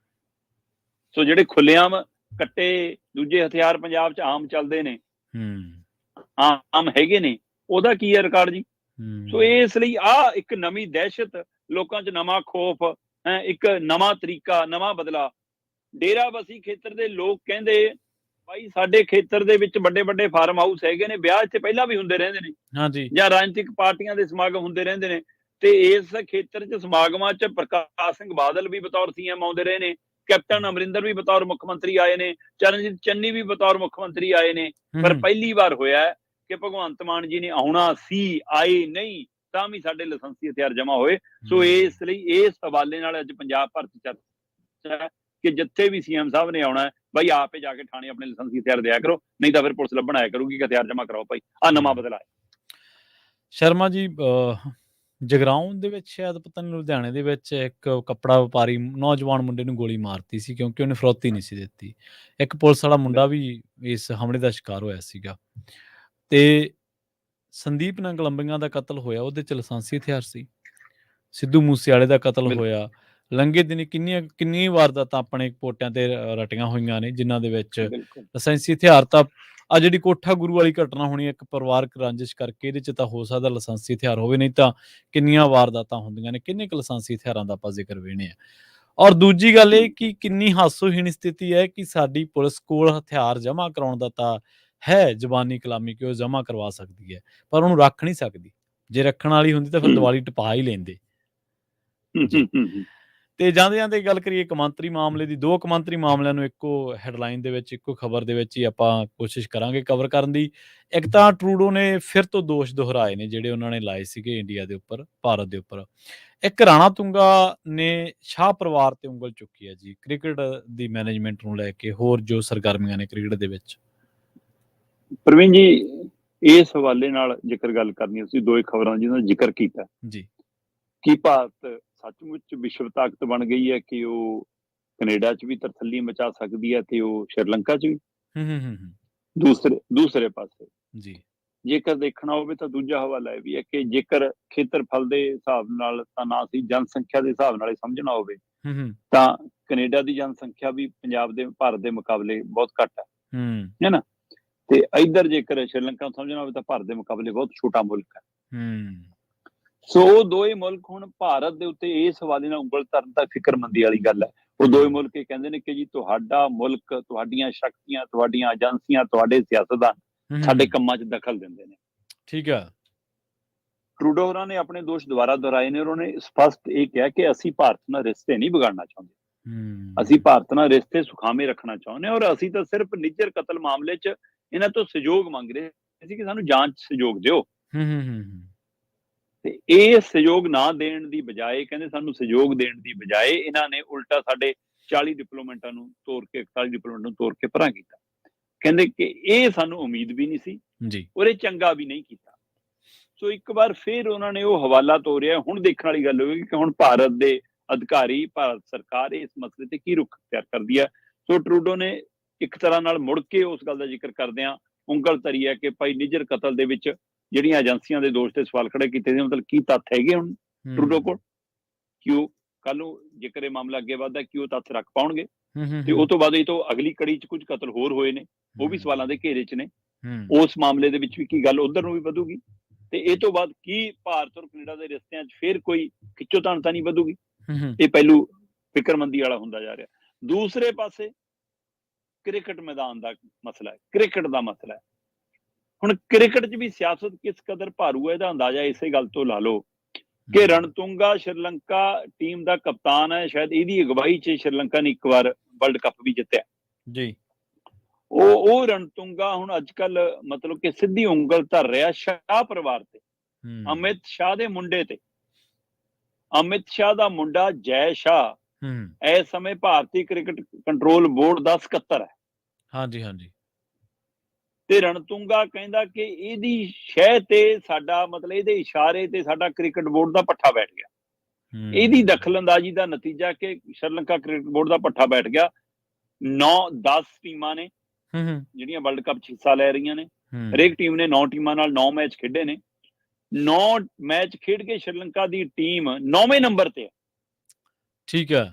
ਸੋ ਜਿਹੜੇ ਖੁੱਲੇਆਮ ਕੱਟੇ ਦੂਜੇ ਹਥਿਆਰ ਪੰਜਾਬ 'ਚ ਆਮ ਚੱਲਦੇ ਨੇ, ਆਮ ਹੈਗੇ ਨੇ, ਉਹਦਾ ਕੀ ਹੈ ਰਿਕਾਰਡ ਜੀ? ਸੋ ਇਸ ਲਈ ਆਹ ਇੱਕ ਨਵੀਂ ਦਹਿਸ਼ਤ, ਲੋਕਾਂ 'ਚ ਨਵਾਂ ਖੋਫ, ਇੱਕ ਨਵਾਂ ਤਰੀਕਾ, ਨਵਾਂ ਬਦਲਾ। ਡੇਰਾਬੱਸੀ ਖੇਤਰ ਦੇ ਲੋਕ ਕਹਿੰਦੇ ਭਾਈ ਸਾਡੇ ਖੇਤਰ ਦੇ ਵਿੱਚ ਵੱਡੇ ਵੱਡੇ ਫਾਰਮ ਹਾਊਸ ਹੈਗੇ ਨੇ, ਵਿਆਹ ਇੱਥੇ ਪਹਿਲਾਂ ਵੀ ਹੁੰਦੇ ਰਹਿੰਦੇ ਨੇ, ਜਾਂ ਰਾਜਨੀਤਿਕ ਪਾਰਟੀਆਂ ਦੇ ਸਮਾਗਮ ਹੁੰਦੇ ਰਹਿੰਦੇ ਨੇ, ਤੇ ਇਸ ਖੇਤਰ 'ਚ ਸਮਾਗਮਾਂ 'ਚ ਪ੍ਰਕਾਸ਼ ਸਿੰਘ ਬਾਦਲ ਵੀ ਬਤੌਰ ਸੀਐਮ ਆਉਂਦੇ ਰਹੇ ਨੇ, ਕੈਪਟਨ ਅਮਰਿੰਦਰ ਵੀ ਬਤੌਰ ਮੁੱਖ ਮੰਤਰੀ ਆਏ ਨੇ, ਚਰਨਜੀਤ ਚੰਨੀ ਵੀ ਬਤੌਰ ਮੁੱਖ ਮੰਤਰੀ ਆਏ ਨੇ। ਪਰ ਪਹਿਲੀ ਵਾਰ ਹੋਇਆ ਕਿ ਭਗਵੰਤ ਮਾਨ ਜੀ ਨੇ ਆਉਣਾ ਸੀ, ਆਏ ਨਹੀਂ, ਤਾਂ ਵੀ ਸਾਡੇ ਲਾਇਸੈਂਸੀ ਹਥਿਆਰ ਜਮ੍ਹਾਂ ਹੋਏ। ਸੋ ਇਸ ਲਈ ਇਸ ਹਵਾਲੇ ਨਾਲ ਅੱਜ ਪੰਜਾਬ ਭਰ 'ਚ ਚਰਚਾ ਕਿ ਜਿੱਥੇ ਵੀ ਸੀਐਮ ਸਾਹਿਬ ਨੇ ਆਉਣਾ, ਬਾਈ ਆਪੇ ਜਾ ਕੇ ਥਾਣੇ ਆਪਣੇ ਲਾਇਸੈਂਸੀ ਹਥਿਆਰ ਦਿਆ ਕਰੋ, ਨਹੀਂ ਤਾਂ ਫਿਰ ਪੁਲਿਸ ਲੱਭਣ ਆਇਆ ਕਰੂਗੀ ਕਿ ਹਥਿਆਰ ਜਮ੍ਹਾਂ ਕਰਾਓ ਭਾਈ। ਆਹ ਨਵਾਂ ਬਦਲਾਅ ਹੈ। ਸ਼ਰਮਾ ਜੀ, ਜਗਰਾਉਂ ਦੇ ਵਿੱਚ, ਸ਼ਾਇਦ ਪਤਾ ਨਹੀਂ ਲੁਧਿਆਣੇ ਦੇ ਵਿੱਚ, ਇੱਕ ਕੱਪੜਾ ਵਪਾਰੀ ਨੌਜਵਾਨ ਮੁੰਡੇ ਨੂੰ ਗੋਲੀ ਮਾਰਤੀ ਸੀ ਕਿਉਂਕਿ ਉਹਨੇ ਫਰੌਤੀ ਨਹੀਂ ਸੀ ਦਿੱਤੀ। ਇੱਕ ਪੁਲਿਸ ਵਾਲਾ ਮੁੰਡਾ ਵੀ ਇਸ ਹਮਲੇ ਦਾ ਸ਼ਿਕਾਰ ਹੋਇਆ ਸੀਗਾ। ਤੇ ਸੰਦੀਪ ਨੰਗਲੰਬੀਆਂ ਦਾ ਕਤਲ ਹੋਇਆ, ਉਹਦੇ 'ਚ ਲਾਇਸੈਂਸੀ ਹਥਿਆਰ ਸੀ। ਸਿੱਧੂ ਮੂਸੇਵਾਲੇ ਦਾ ਕਤਲ ਹੋਇਆ, ਲੰਘੇ ਦਿਨੀ ਕਿੰਨੀਆਂ ਵਾਰਦਾਤਾਂ ਆਪਣੇ ਪੋਟਿਆਂ ਤੇ ਰਟੀਆਂ ਹੋਈਆਂ ਨੇ, ਜਿਨ੍ਹਾਂ ਦੇ ਵਿੱਚ ਲਾਇਸੈਂਸੀ ਹਥਿਆਰ ਤਾਂ, ਆ ਜਿਹੜੀ ਕੋਠਾ ਗੁਰੂ ਵਾਲੀ ਘਟਨਾ ਹੋਣੀ, ਇੱਕ ਪਰਿਵਾਰਕ ਰੰਜਿਸ਼ ਕਰਕੇ, ਇਹਦੇ 'ਚ ਤਾਂ ਹੋ ਸਕਦਾ ਲਾਇਸੈਂਸੀ ਹਥਿਆਰ ਹੋਵੇ, ਨਹੀਂ ਤਾਂ ਕਿੰਨੀਆਂ ਵਾਰਦਾਤਾਂ ਹੁੰਦੀਆਂ ਨੇ। ਕਿੰਨੇ ਕੁ ਲਾਇਸੈਂਸੀ ਹਥਿਆਰਾਂ ਦਾ ਆਪਾਂ ਜ਼ਿਕਰ ਵੇਣੇ ਆ। ਔਰ ਦੂਜੀ ਗੱਲ ਇਹ ਕਿ ਕਿੰਨੀ ਹਾਸੋਹੀਣ ਸਥਿਤੀ ਹੈ ਕਿ ਸਾਡੀ ਪੁਲਿਸ ਕੋਲ ਹਥਿਆਰ ਜਮ੍ਹਾਂ ਕਰਾਉਣ ਦਾ ਤਾਂ ਹੈ ਜ਼ਬਾਨੀ ਕਲਾਮੀ ਕਿ ਉਹ ਜਮ੍ਹਾਂ ਕਰਵਾ ਸਕਦੀ ਹੈ, ਪਰ ਉਹਨੂੰ ਰੱਖ ਨਹੀਂ ਸਕਦੀ। ਜੇ ਰੱਖਣ ਵਾਲੀ ਹੁੰਦੀ ਤਾਂ ਫਿਰ ਦੀਵਾਲੀ ਟਪਾ ਹੀ ਲੈਂਦੇ। ਤੇ ਜਾਂਦੇ ਜਾਂਦੇ ਗੱਲ ਕਰੀਏ ਕੌਮਾਂਤਰੀ ਮਾਮਲੇ ਦੀ। 2 ਕੌਮਾਂਤਰੀ ਮਾਮਲਿਆਂ ਨੂੰ ਇੱਕੋ ਹੈਡਲਾਈਨ ਦੇ ਵਿੱਚ, ਇੱਕੋ ਖਬਰ ਦੇ ਵਿੱਚ ਹੀ ਆਪਾਂ ਕੋਸ਼ਿਸ਼ ਕਰਾਂਗੇ ਕਵਰ ਕਰਨ ਦੀ। ਇੱਕ ਤਾਂ ਟਰੂਡੋ ਨੇ ਫਿਰ ਤੋਂ ਦੋਸ਼ ਦੁਹਰਾਏ ਨੇ ਜਿਹੜੇ ਉਹਨਾਂ ਨੇ ਲਾਏ ਸੀਗੇ ਇੰਡੀਆ ਦੇ ਉੱਪਰ, ਭਾਰਤ ਦੇ ਉੱਪਰ। ਇੱਕ ਰਾਣਾ ਤੁੰਗਾ ਨੇ ਸ਼ਾਹ ਪਰਿਵਾਰ ਤੇ ਉਂਗਲ ਚੁੱਕੀ ਹੈ ਜੀ, ਕ੍ਰਿਕਟ ਦੀ ਮੈਨੇਜਮੈਂਟ ਨੂੰ ਲੈ ਕੇ, ਹੋਰ ਜੋ ਸਰਗਰਮੀਆਂ ਨੇ ਕ੍ਰਿਕਟ ਦੇ ਵਿੱਚ। ਪ੍ਰਵੀਨ ਜੀ, ਇਸ ਹਵਾਲੇ ਨਾਲ ਜੇਕਰ ਗੱਲ ਕਰਨੀ, ਤੁਸੀਂ 2 ਖਬਰਾਂ ਜਿਹਨਾਂ ਦਾ ਜ਼ਿਕਰ ਕੀਤਾ ਜੀ, ਕਿ ਭਾਰਤ ਸੱਚਮੁੱਚ ਵਿਸ਼ਵ ਤਾਕਤ ਬਣ ਗਈ ਹੈ, ਕਿ ਉਹ ਕੈਨੇਡਾ 'ਚ ਵੀ ਤਰਥੱਲੀ ਮਚਾ ਸਕਦੀ ਹੈ ਤੇ ਉਹ ਸ਼੍ਰੀਲੰਕਾ 'ਚ ਵੀ। ਦੂਸਰੇ ਪਾਸੇ ਜੀ। ਜੇਕਰ ਦੇਖਣਾ ਹੋਵੇ ਤਾਂ ਦੂਜਾ ਹਵਾਲਾ ਇਹ ਵੀ ਹੈ ਕਿ ਜੇਕਰ ਖੇਤਰਫਲ ਦੇ ਹਿਸਾਬ ਨਾਲ ਤਾਂ ਨਾ ਸੀ, ਜਨਸੰਖਿਆ ਦੇ ਹਿਸਾਬ ਨਾਲ ਹੀ ਸਮਝਣਾ ਹੋਵੇ ਹੂੰ। ਤਾਂ ਕੈਨੇਡਾ ਦੀ ਜਨਸੰਖਿਆ ਵੀ ਭਾਰਤ ਦੇ ਮੁਕਾਬਲੇ ਬਹੁਤ ਘੱਟ ਹੂੰ। ਹੈ ਨਾ। ਤੇ ਇੱਧਰ ਜੇਕਰ ਸ਼੍ਰੀਲੰਕਾ ਨੂੰ ਸਮਝਣਾ ਹੋਵੇ ਤਾਂ ਭਾਰਤ ਦੇ ਮੁਕਾਬਲੇ ਬਹੁਤ ਛੋਟਾ ਮੁਲਕ ਹੈ। ਹੂੰ। ਸੋ ਉਹ ਦੋਵੇਂ ਮੁਲਕ ਹੁਣ ਭਾਰਤ ਦੇ ਉੱਤੇ ਇਸ ਹਵਾਲੇ ਨਾਲ ਉਂਗਲ ਧਰਨ ਤਾਂ ਫਿਕਰਮੰਦੀ ਵਾਲੀ ਗੱਲ ਹੈ। ਉਹ ਦੋਵੇਂ ਮੁਲਕ ਇਹ ਕਹਿੰਦੇ ਨੇ ਕਿ ਜੀ ਤੁਹਾਡਾ ਮੁਲਕ, ਤੁਹਾਡੀਆਂ ਸ਼ਕਤੀਆਂ, ਤੁਹਾਡੀਆਂ ਏਜੰਸੀਆਂ, ਤੁਹਾਡੇ ਸਿਆਸਤਦਾਨ ਸਾਡੇ ਕੰਮਾਂ 'ਚ ਦਖਲ ਦਿੰਦੇ ਨੇ। ਠੀਕ ਹੈ। ਟਰੂਡੋ ਹੋਰਾਂ ਨੇ ਆਪਣੇ ਦੋਸ਼ ਦੁਬਾਰਾ ਦੁਹਰਾਏ ਨੇ। ਉਹਨਾਂ ਨੇ ਸਪਸ਼ਟ ਇਹ ਕਿਹਾ ਕਿ ਅਸੀਂ ਭਾਰਤ ਨਾਲ ਰਿਸ਼ਤੇ ਨਹੀਂ ਵਿਗਾੜਨਾ ਚਾਹੁੰਦੇ, ਅਸੀਂ ਭਾਰਤ ਨਾਲ ਰਿਸ਼ਤੇ ਸੁਖਾਵੇਂ ਰੱਖਣਾ ਚਾਹੁੰਦੇ ਹਾਂ, ਔਰ ਅਸੀਂ ਤਾਂ ਸਿਰਫ ਨਿੱਜਰ ਕਤਲ ਮਾਮਲੇ 'ਚ ਇਹਨਾਂ ਤੋਂ ਸਹਿਯੋਗ ਮੰਗ ਰਹੇ ਸੀ ਕਿ ਸਾਨੂੰ ਜਾਂਚ ਸਹਿਯੋਗ ਦਿਓ। ਤੇ ਇਹ ਸਹਿਯੋਗ ਨਾ ਦੇਣ ਦੀ ਬਜਾਏ, ਕਹਿੰਦੇ ਸਾਨੂੰ ਸਹਿਯੋਗ ਦੇਣ ਦੀ ਬਜਾਏ ਇਹਨਾਂ ਨੇ ਉਲਟਾ ਸਾਡੇ 40 ਡਿਪਲੋਮੈਟਾਂ ਨੂੰ ਤੋੜ ਕੇ, 41 ਡਿਪਲੋਮੈਟ ਨੂੰ ਤੋੜ ਕੇ ਪਰਾਂ ਕੀਤਾ। ਕਹਿੰਦੇ ਕਿ ਇਹ ਸਾਨੂੰ ਉਮੀਦ ਵੀ ਨਹੀਂ ਸੀ ਜੀ, ਔਰ ਇਹ ਚੰਗਾ ਵੀ ਨਹੀਂ ਕੀਤਾ। ਸੋ ਇੱਕ ਵਾਰ ਫਿਰ ਉਹਨਾਂ ਨੇ ਉਹ ਹਵਾਲਾ ਤੋਰਿਆ। ਹੁਣ ਦੇਖਣ ਵਾਲੀ ਗੱਲ ਹੋਵੇਗੀ ਕਿ ਹੁਣ ਭਾਰਤ ਦੇ ਅਧਿਕਾਰੀ, ਭਾਰਤ ਸਰਕਾਰ ਇਸ ਮਸਲੇ ਤੇ ਕੀ ਰੁਖ ਅਖਤਿਆਰ ਕਰਦੀ ਹੈ। ਸੋ ਟਰੂਡੋ ਨੇ ਇੱਕ ਤਰ੍ਹਾਂ ਨਾਲ ਮੁੜ ਕੇ ਉਸ ਗੱਲ ਦਾ ਜ਼ਿਕਰ ਕਰਦਿਆਂ ਉਂਗਲ ਧਰੀ ਹੈ ਕਿ ਭਾਈ ਨਿੱਜਰ ਕਤਲ ਦੇ ਵਿੱਚ ਜਿਹੜੀਆਂ ਏਜੰਸੀਆਂ ਦੇ ਦੋਸ਼ ਤੇ ਸਵਾਲ ਖੜੇ ਕੀਤੇ ਸੀ, ਮਤਲਬ ਕੀ ਤੱਥ ਹੈਗੇ ਹੁਣ ਟਰੂਡੋ ਕੋਲ, ਕਿ ਉਹ ਕੱਲ ਨੂੰ ਜੇਕਰ ਇਹ ਮਾਮਲਾ ਅੱਗੇ ਵੱਧਦਾ ਕਿ ਉਹ ਤੱਥ ਰੱਖ ਪਾਉਣਗੇ। ਤੇ ਉਹ ਤੋਂ ਬਾਅਦ ਇਹ ਤੋਂ ਅਗਲੀ ਕੜੀ 'ਚ ਕੁਝ ਕਤਲ ਹੋਰ ਹੋਏ ਨੇ, ਉਹ ਵੀ ਸਵਾਲਾਂ ਦੇ ਘੇਰੇ 'ਚ ਨੇ। ਉਸ ਮਾਮਲੇ ਦੇ ਵਿੱਚ ਵੀ ਕੀ ਗੱਲ ਉਧਰ ਨੂੰ ਵੀ ਵਧੂਗੀ, ਤੇ ਇਹ ਤੋਂ ਬਾਅਦ ਕੀ ਭਾਰਤ ਔਰ ਕੈਨੇਡਾ ਦੇ ਰਿਸ਼ਤਿਆਂ 'ਚ ਫਿਰ ਕੋਈ ਖਿੱਚੋਤਾਣ ਤਾਂ ਨਹੀਂ ਵਧੂਗੀ। ਇਹ ਪਹਿਲੂ ਫਿਕਰਮੰਦੀ ਵਾਲਾ ਹੁੰਦਾ ਜਾ ਰਿਹਾ। ਦੂਸਰੇ ਪਾਸੇ ਕ੍ਰਿਕਟ ਮੈਦਾਨ ਦਾ ਮਸਲਾ ਹੈ, ਕ੍ਰਿਕਟ ਦਾ ਮਸਲਾ ਹੈ। ਹੁਣ ਕ੍ਰਿਕਟ 'ਚ ਵੀ ਸਿਆਸਤ ਕਿਸ ਕਦਰ ਭਾਰੂ ਹੈ, ਇਹਦਾ ਅੰਦਾਜ਼ਾ ਇਸੇ ਗੱਲ ਤੋਂ ਲਾ ਲਓ ਕਿ ਰਣਤੁੰਗਾ ਸ਼੍ਰੀਲੰਕਾ ਟੀਮ ਦਾ ਕਪਤਾਨ ਹੈ। ਸ਼ਾਇਦ ਇਹਦੀ ਅਗਵਾਈ 'ਚ ਸ਼੍ਰੀਲੰਕਾ ਨੇ ਇੱਕ ਵਾਰ ਵਰਲਡ ਕੱਪ ਵੀ ਜਿੱਤਿਆ ਜੀ। ਉਹ ਰਣਤੁੰਗਾ ਹੁਣ ਅੱਜ ਕੱਲ ਮਤਲਬ ਕਿ ਸਿੱਧੀ ਉਂਗਲ ਧਰ ਰਿਹਾ ਸ਼ਾਹ ਪਰਿਵਾਰ ਤੇ, ਅਮਿਤ ਸ਼ਾਹ ਦੇ ਮੁੰਡੇ ਤੇ। ਅਮਿਤ ਸ਼ਾਹ ਦਾ ਮੁੰਡਾ ਜੈ ਸ਼ਾਹ ਇਸ ਸਮੇਂ ਭਾਰਤੀ ਕ੍ਰਿਕਟ ਕੰਟਰੋਲ ਬੋਰਡ ਦਾ ਸਕੱਤਰ ਹੈ। ਹਾਂਜੀ। ਤੇ ਰਣਤੁੰਗਾ ਕਹਿੰਦਾ ਕਿ ਇਹਦੀ ਸ਼ਹਿ ਤੇ ਸਾਡਾ, ਮਤਲਬ ਇਹਦੇ ਇਸ਼ਾਰੇ ਤੇ ਸਾਡਾ ਕ੍ਰਿਕਟ ਬੋਰਡ ਦਾ ਪੱਠਾ ਬੈਠ ਗਿਆ। ਇਹਦੀ ਦਖਲਅੰਦਾਜ਼ੀ ਦਾ ਨਤੀਜਾ ਕਿ ਸ਼੍ਰੀਲੰਕਾ ਕ੍ਰਿਕਟ ਬੋਰਡ ਦਾ ਪੱਠਾ ਬੈਠ ਗਿਆ। 9-10 ਟੀਮਾਂ ਨੇ ਜਿਹੜੀਆਂ ਵਰਲਡ ਕੱਪ 'ਚ ਹਿੱਸਾ ਲੈ ਰਹੀਆਂ ਨੇ। ਹਰੇਕ ਟੀਮ ਨੇ 9 ਟੀਮਾਂ ਨਾਲ 9 ਮੈਚ ਖੇਡੇ ਨੇ। 9 ਮੈਚ ਖੇਡ ਕੇ ਸ਼੍ਰੀਲੰਕਾ ਦੀ ਟੀਮ 9ਵੇਂ ਨੰਬਰ ਤੇ ਹੈ। ਠੀਕ ਹੈ।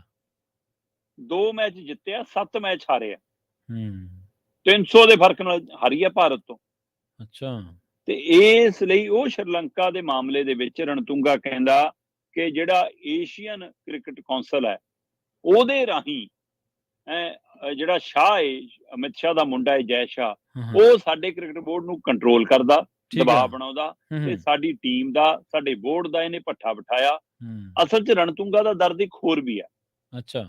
2 ਮੈਚ ਜਿੱਤਿਆ, 7 ਮੈਚ ਹਾਰੇ ਆ। 300 ਦੇ ਫਰਕ ਨਾਲ ਹਾਰੀ ਆ ਭਾਰਤ ਤੋਂ। ਅੱਛਾ। ਤੇ ਇਸ ਲਈ ਉਹ ਸ਼੍ਰੀਲੰਕਾ ਦੇ ਮਾਮਲੇ ਦੇ ਵਿੱਚ ਰਣਤੁੰਗਾ ਕਹਿੰਦਾ ਕਿ ਜਿਹੜਾ ਏਸ਼ੀਅਨ ਕ੍ਰਿਕਟ ਕੌਂਸਲ ਹੈ ਉਹਦੇ ਰਾਹੀਂ ਜਿਹੜਾ ਸ਼ਾਹ ਹੈ, ਅਮਿਤ ਸ਼ਾਹ ਦਾ ਮੁੰਡਾ ਹੈ ਜੈ ਸ਼ਾਹ, ਉਹ ਸਾਡੇ ਕ੍ਰਿਕਟ ਬੋਰਡ ਨੂੰ ਕੰਟਰੋਲ ਕਰਦਾ, ਦਬਾਅ ਬਣਾਉਂਦਾ ਤੇ ਸਾਡੀ ਟੀਮ ਦਾ, ਸਾਡੇ ਬੋਰਡ ਦਾ ਇਹਨੇ ਪੱਠਾ ਬਿਠਾਇਆ। ਅਸਲ 'ਚ ਰਣਤੁੰਗਾ ਦਾ ਦਰਦ ਇੱਕ ਹੋਰ ਵੀ ਹੈ। ਅੱਛਾ।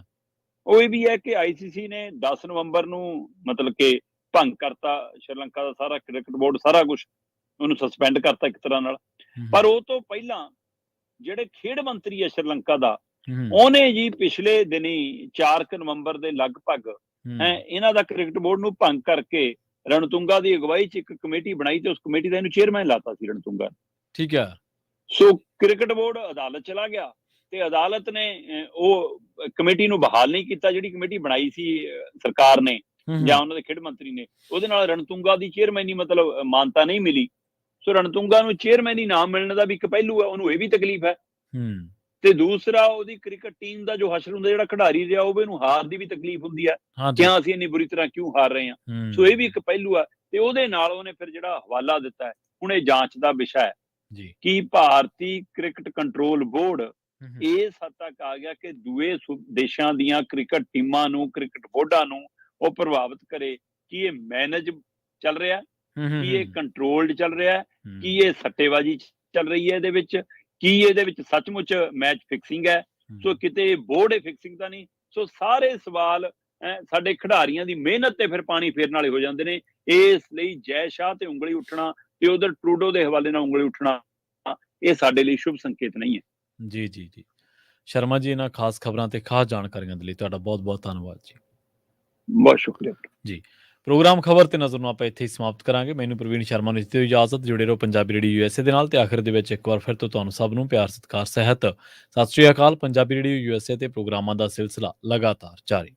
ਉਹ ਇਹ ਵੀ ਹੈ ਕਿ ICC ਨੇ 10 ਨਵੰਬਰ ਨੂੰ ਮਤਲਬ ਕਿ ਭੰਗ ਕਰਤਾ ਸ਼੍ਰੀਲੰਕਾ ਦਾ ਸਾਰਾ ਕ੍ਰਿਕਟ ਬੋਰਡ, ਸਾਰਾ ਕੁਝ ਉਹਨੂੰ ਸਸਪੈਂਡ ਕਰਤਾ ਇੱਕ ਤਰ੍ਹਾਂ ਨਾਲ। ਪਰ ਉਹ ਤੋਂ ਪਹਿਲਾਂ ਜਿਹੜੇ ਖੇਡ ਮੰਤਰੀ ਹੈ ਸ਼੍ਰੀਲੰਕਾ ਦਾ, ਉਹਨੇ ਜੀ ਪਿਛਲੇ ਦਿਨੀ 4 ਨਵੰਬਰ ਦੇ ਲਗਭਗ ਇਹਨਾਂ ਦਾ ਕ੍ਰਿਕਟ ਬੋਰਡ ਨੂੰ ਭੰਗ ਕਰਕੇ ਰਣਤੁੰਗਾ ਦੀ ਅਗਵਾਈ 'ਚ ਇੱਕ ਕਮੇਟੀ ਬਣਾਈ ਤੇ ਉਸ ਕਮੇਟੀ ਦਾ ਇਹਨੂੰ ਚੇਅਰਮੈਨ ਲਾਤਾ ਸੀ ਰਣਤੁੰਗਾ। ਠੀਕ ਹੈ। ਸੋ ਕ੍ਰਿਕਟ ਬੋਰਡ ਅਦਾਲਤ ਚਲਾ ਗਿਆ ਤੇ ਅਦਾਲਤ ਨੇ ਉਹ ਕਮੇਟੀ ਨੂੰ ਬਹਾਲ ਨਹੀਂ ਕੀਤਾ, ਜਿਹੜੀ ਕਮੇਟੀ ਬਣਾਈ ਸੀ ਸਰਕਾਰ ਨੇ ਜਾਂ ਉਹਨਾਂ ਦੇ ਖੇਡ ਮੰਤਰੀ ਨੇ। ਉਹਦੇ ਨਾਲ ਰਣਤੁੰਗਾ ਦੀ ਚੇਅਰਮੈਨੀ ਮਤਲਬ ਮਾਨਤਾ ਨਹੀਂ ਮਿਲੀ। ਸੋ ਰਣਤੁੰਗਾ ਨੂੰ ਚੇਅਰਮੈਨੀ ਨਾ ਮਿਲਣ ਦਾ ਵੀ ਇੱਕ ਪਹਿਲੂ ਹੈ, ਉਹਨੂੰ ਇਹ ਵੀ ਤਕਲੀਫ ਹੈ। ਤੇ ਦੂਸਰਾ ਉਹਦੀ ਕ੍ਰਿਕਟ ਟੀਮ ਦਾ ਜੋ ਹਸ਼ਰ ਹੁੰਦਾ, ਜਿਹੜਾ ਖਿਡਾਰੀ ਰਿਹਾ ਹੋਵੇ, ਉਹਨੂੰ ਹਾਰ ਦੀ ਵੀ ਤਕਲੀਫ ਹੁੰਦੀ ਹੈ ਕਿ ਅਸੀਂ ਇੰਨੀ ਬੁਰੀ ਤਰ੍ਹਾਂ ਕਿਉਂ ਹਾਰ ਰਹੇ ਹਾਂ। ਸੋ ਇਹ ਵੀ ਇੱਕ ਪਹਿਲੂ ਹੈ। ਤੇ ਉਹਦੇ ਨਾਲ ਉਹਨੇ ਫਿਰ ਜਿਹੜਾ ਹਵਾਲਾ ਦਿੱਤਾ ਹੈ, ਹੁਣ ਇਹ ਜਾਂਚ ਦਾ ਵਿਸ਼ਾ ਹੈ ਕਿ ਭਾਰਤੀ ਕ੍ਰਿਕਟ ਕੰਟਰੋਲ ਬੋਰਡ ਇਸ ਹੱਦ ਤੱਕ ਆ ਗਿਆ ਕਿ ਦੂਏ ਦੇਸ਼ਾਂ ਦੀਆਂ ਕ੍ਰਿਕਟ ਟੀਮਾਂ ਨੂੰ, ਕ੍ਰਿਕਟ ਬੋਰਡਾਂ ਨੂੰ ਉਹ ਪ੍ਰਭਾਵਿਤ ਕਰੇ। ਕੀ ਇਹ ਮੈਨੇਜ ਚੱਲ ਰਿਹਾ, ਕੀ ਇਹ ਕੰਟਰੋਲਡ ਚੱਲ ਰਿਹਾ, ਕੀ ਇਹ ਸੱਟੇਬਾਜ਼ੀ ਚੱਲ ਰਹੀ ਹੈ ਇਹਦੇ ਵਿੱਚ, ਕੀ ਇਹਦੇ ਵਿੱਚ ਸੱਚਮੁੱਚ ਮੈਚ ਫਿਕਸਿੰਗ ਹੈ। ਸੋ ਕਿਤੇ ਬੋਰਡ ਫਿਕਸਿੰਗ ਤਾਂ ਨਹੀਂ। ਸੋ ਸਾਰੇ ਸਵਾਲ ਸਾਡੇ ਖਿਡਾਰੀਆਂ ਦੀ ਮਿਹਨਤ ਤੇ ਫਿਰ ਪਾਣੀ ਫੇਰਨ ਵਾਲੇ ਹੋ ਜਾਂਦੇ ਨੇ। ਇਸ ਲਈ ਜੈ ਸ਼ਾਹ ਤੇ ਉਂਗਲੀ ਉੱਠਣਾ ਤੇ ਉਧਰ ਟਰੂਡੋ ਦੇ ਹਵਾਲੇ ਨਾਲ ਉਂਗਲੀ ਉੱਠਣਾ, ਇਹ ਸਾਡੇ ਲਈ ਸ਼ੁਭ ਸੰਕੇਤ ਨਹੀਂ ਹੈ। ਜੀ। ਸ਼ਰਮਾ ਜੀ, ਇਹਨਾਂ ਖਾਸ ਖਬਰਾਂ ਤੇ ਖਾਸ ਜਾਣਕਾਰੀਆਂ ਦੇ ਲਈ ਤੁਹਾਡਾ ਬਹੁਤ-ਬਹੁਤ ਧੰਨਵਾਦ ਜੀ। ਬਹੁਤ ਸ਼ੁਕਰੀਆ ਜੀ। ਪ੍ਰੋਗਰਾਮ ਖਬਰ ਤੇ ਨਜ਼ਰ ਨੂੰ ਆਪਾਂ ਇੱਥੇ ਹੀ ਸਮਾਪਤ ਕਰਾਂਗੇ। ਮੈਨੂੰ ਪ੍ਰਵੀਨ ਸ਼ਰਮਾ ਨੂੰ ਦਿੱਤੀ ਇਜਾਜ਼ਤ। ਜੁੜੇ ਰਹੋ ਪੰਜਾਬੀ ਰੇਡੀਓ USA ਦੇ ਨਾਲ। ਤੇ ਆਖਿਰ ਦੇ ਵਿੱਚ ਇੱਕ ਵਾਰ ਫਿਰ ਤੋਂ ਤੁਹਾਨੂੰ ਸਭ ਨੂੰ ਪਿਆਰ, ਸਤਿਕਾਰ, ਸਹਿਤ ਸਤਿ ਸ਼੍ਰੀ ਅਕਾਲ। ਪੰਜਾਬੀ ਰੇਡੀਓ USA ਤੇ ਪ੍ਰੋਗਰਾਮਾਂ ਦਾ ਸਿਲਸਿਲਾ ਲਗਾਤਾਰ ਜਾਰੀ।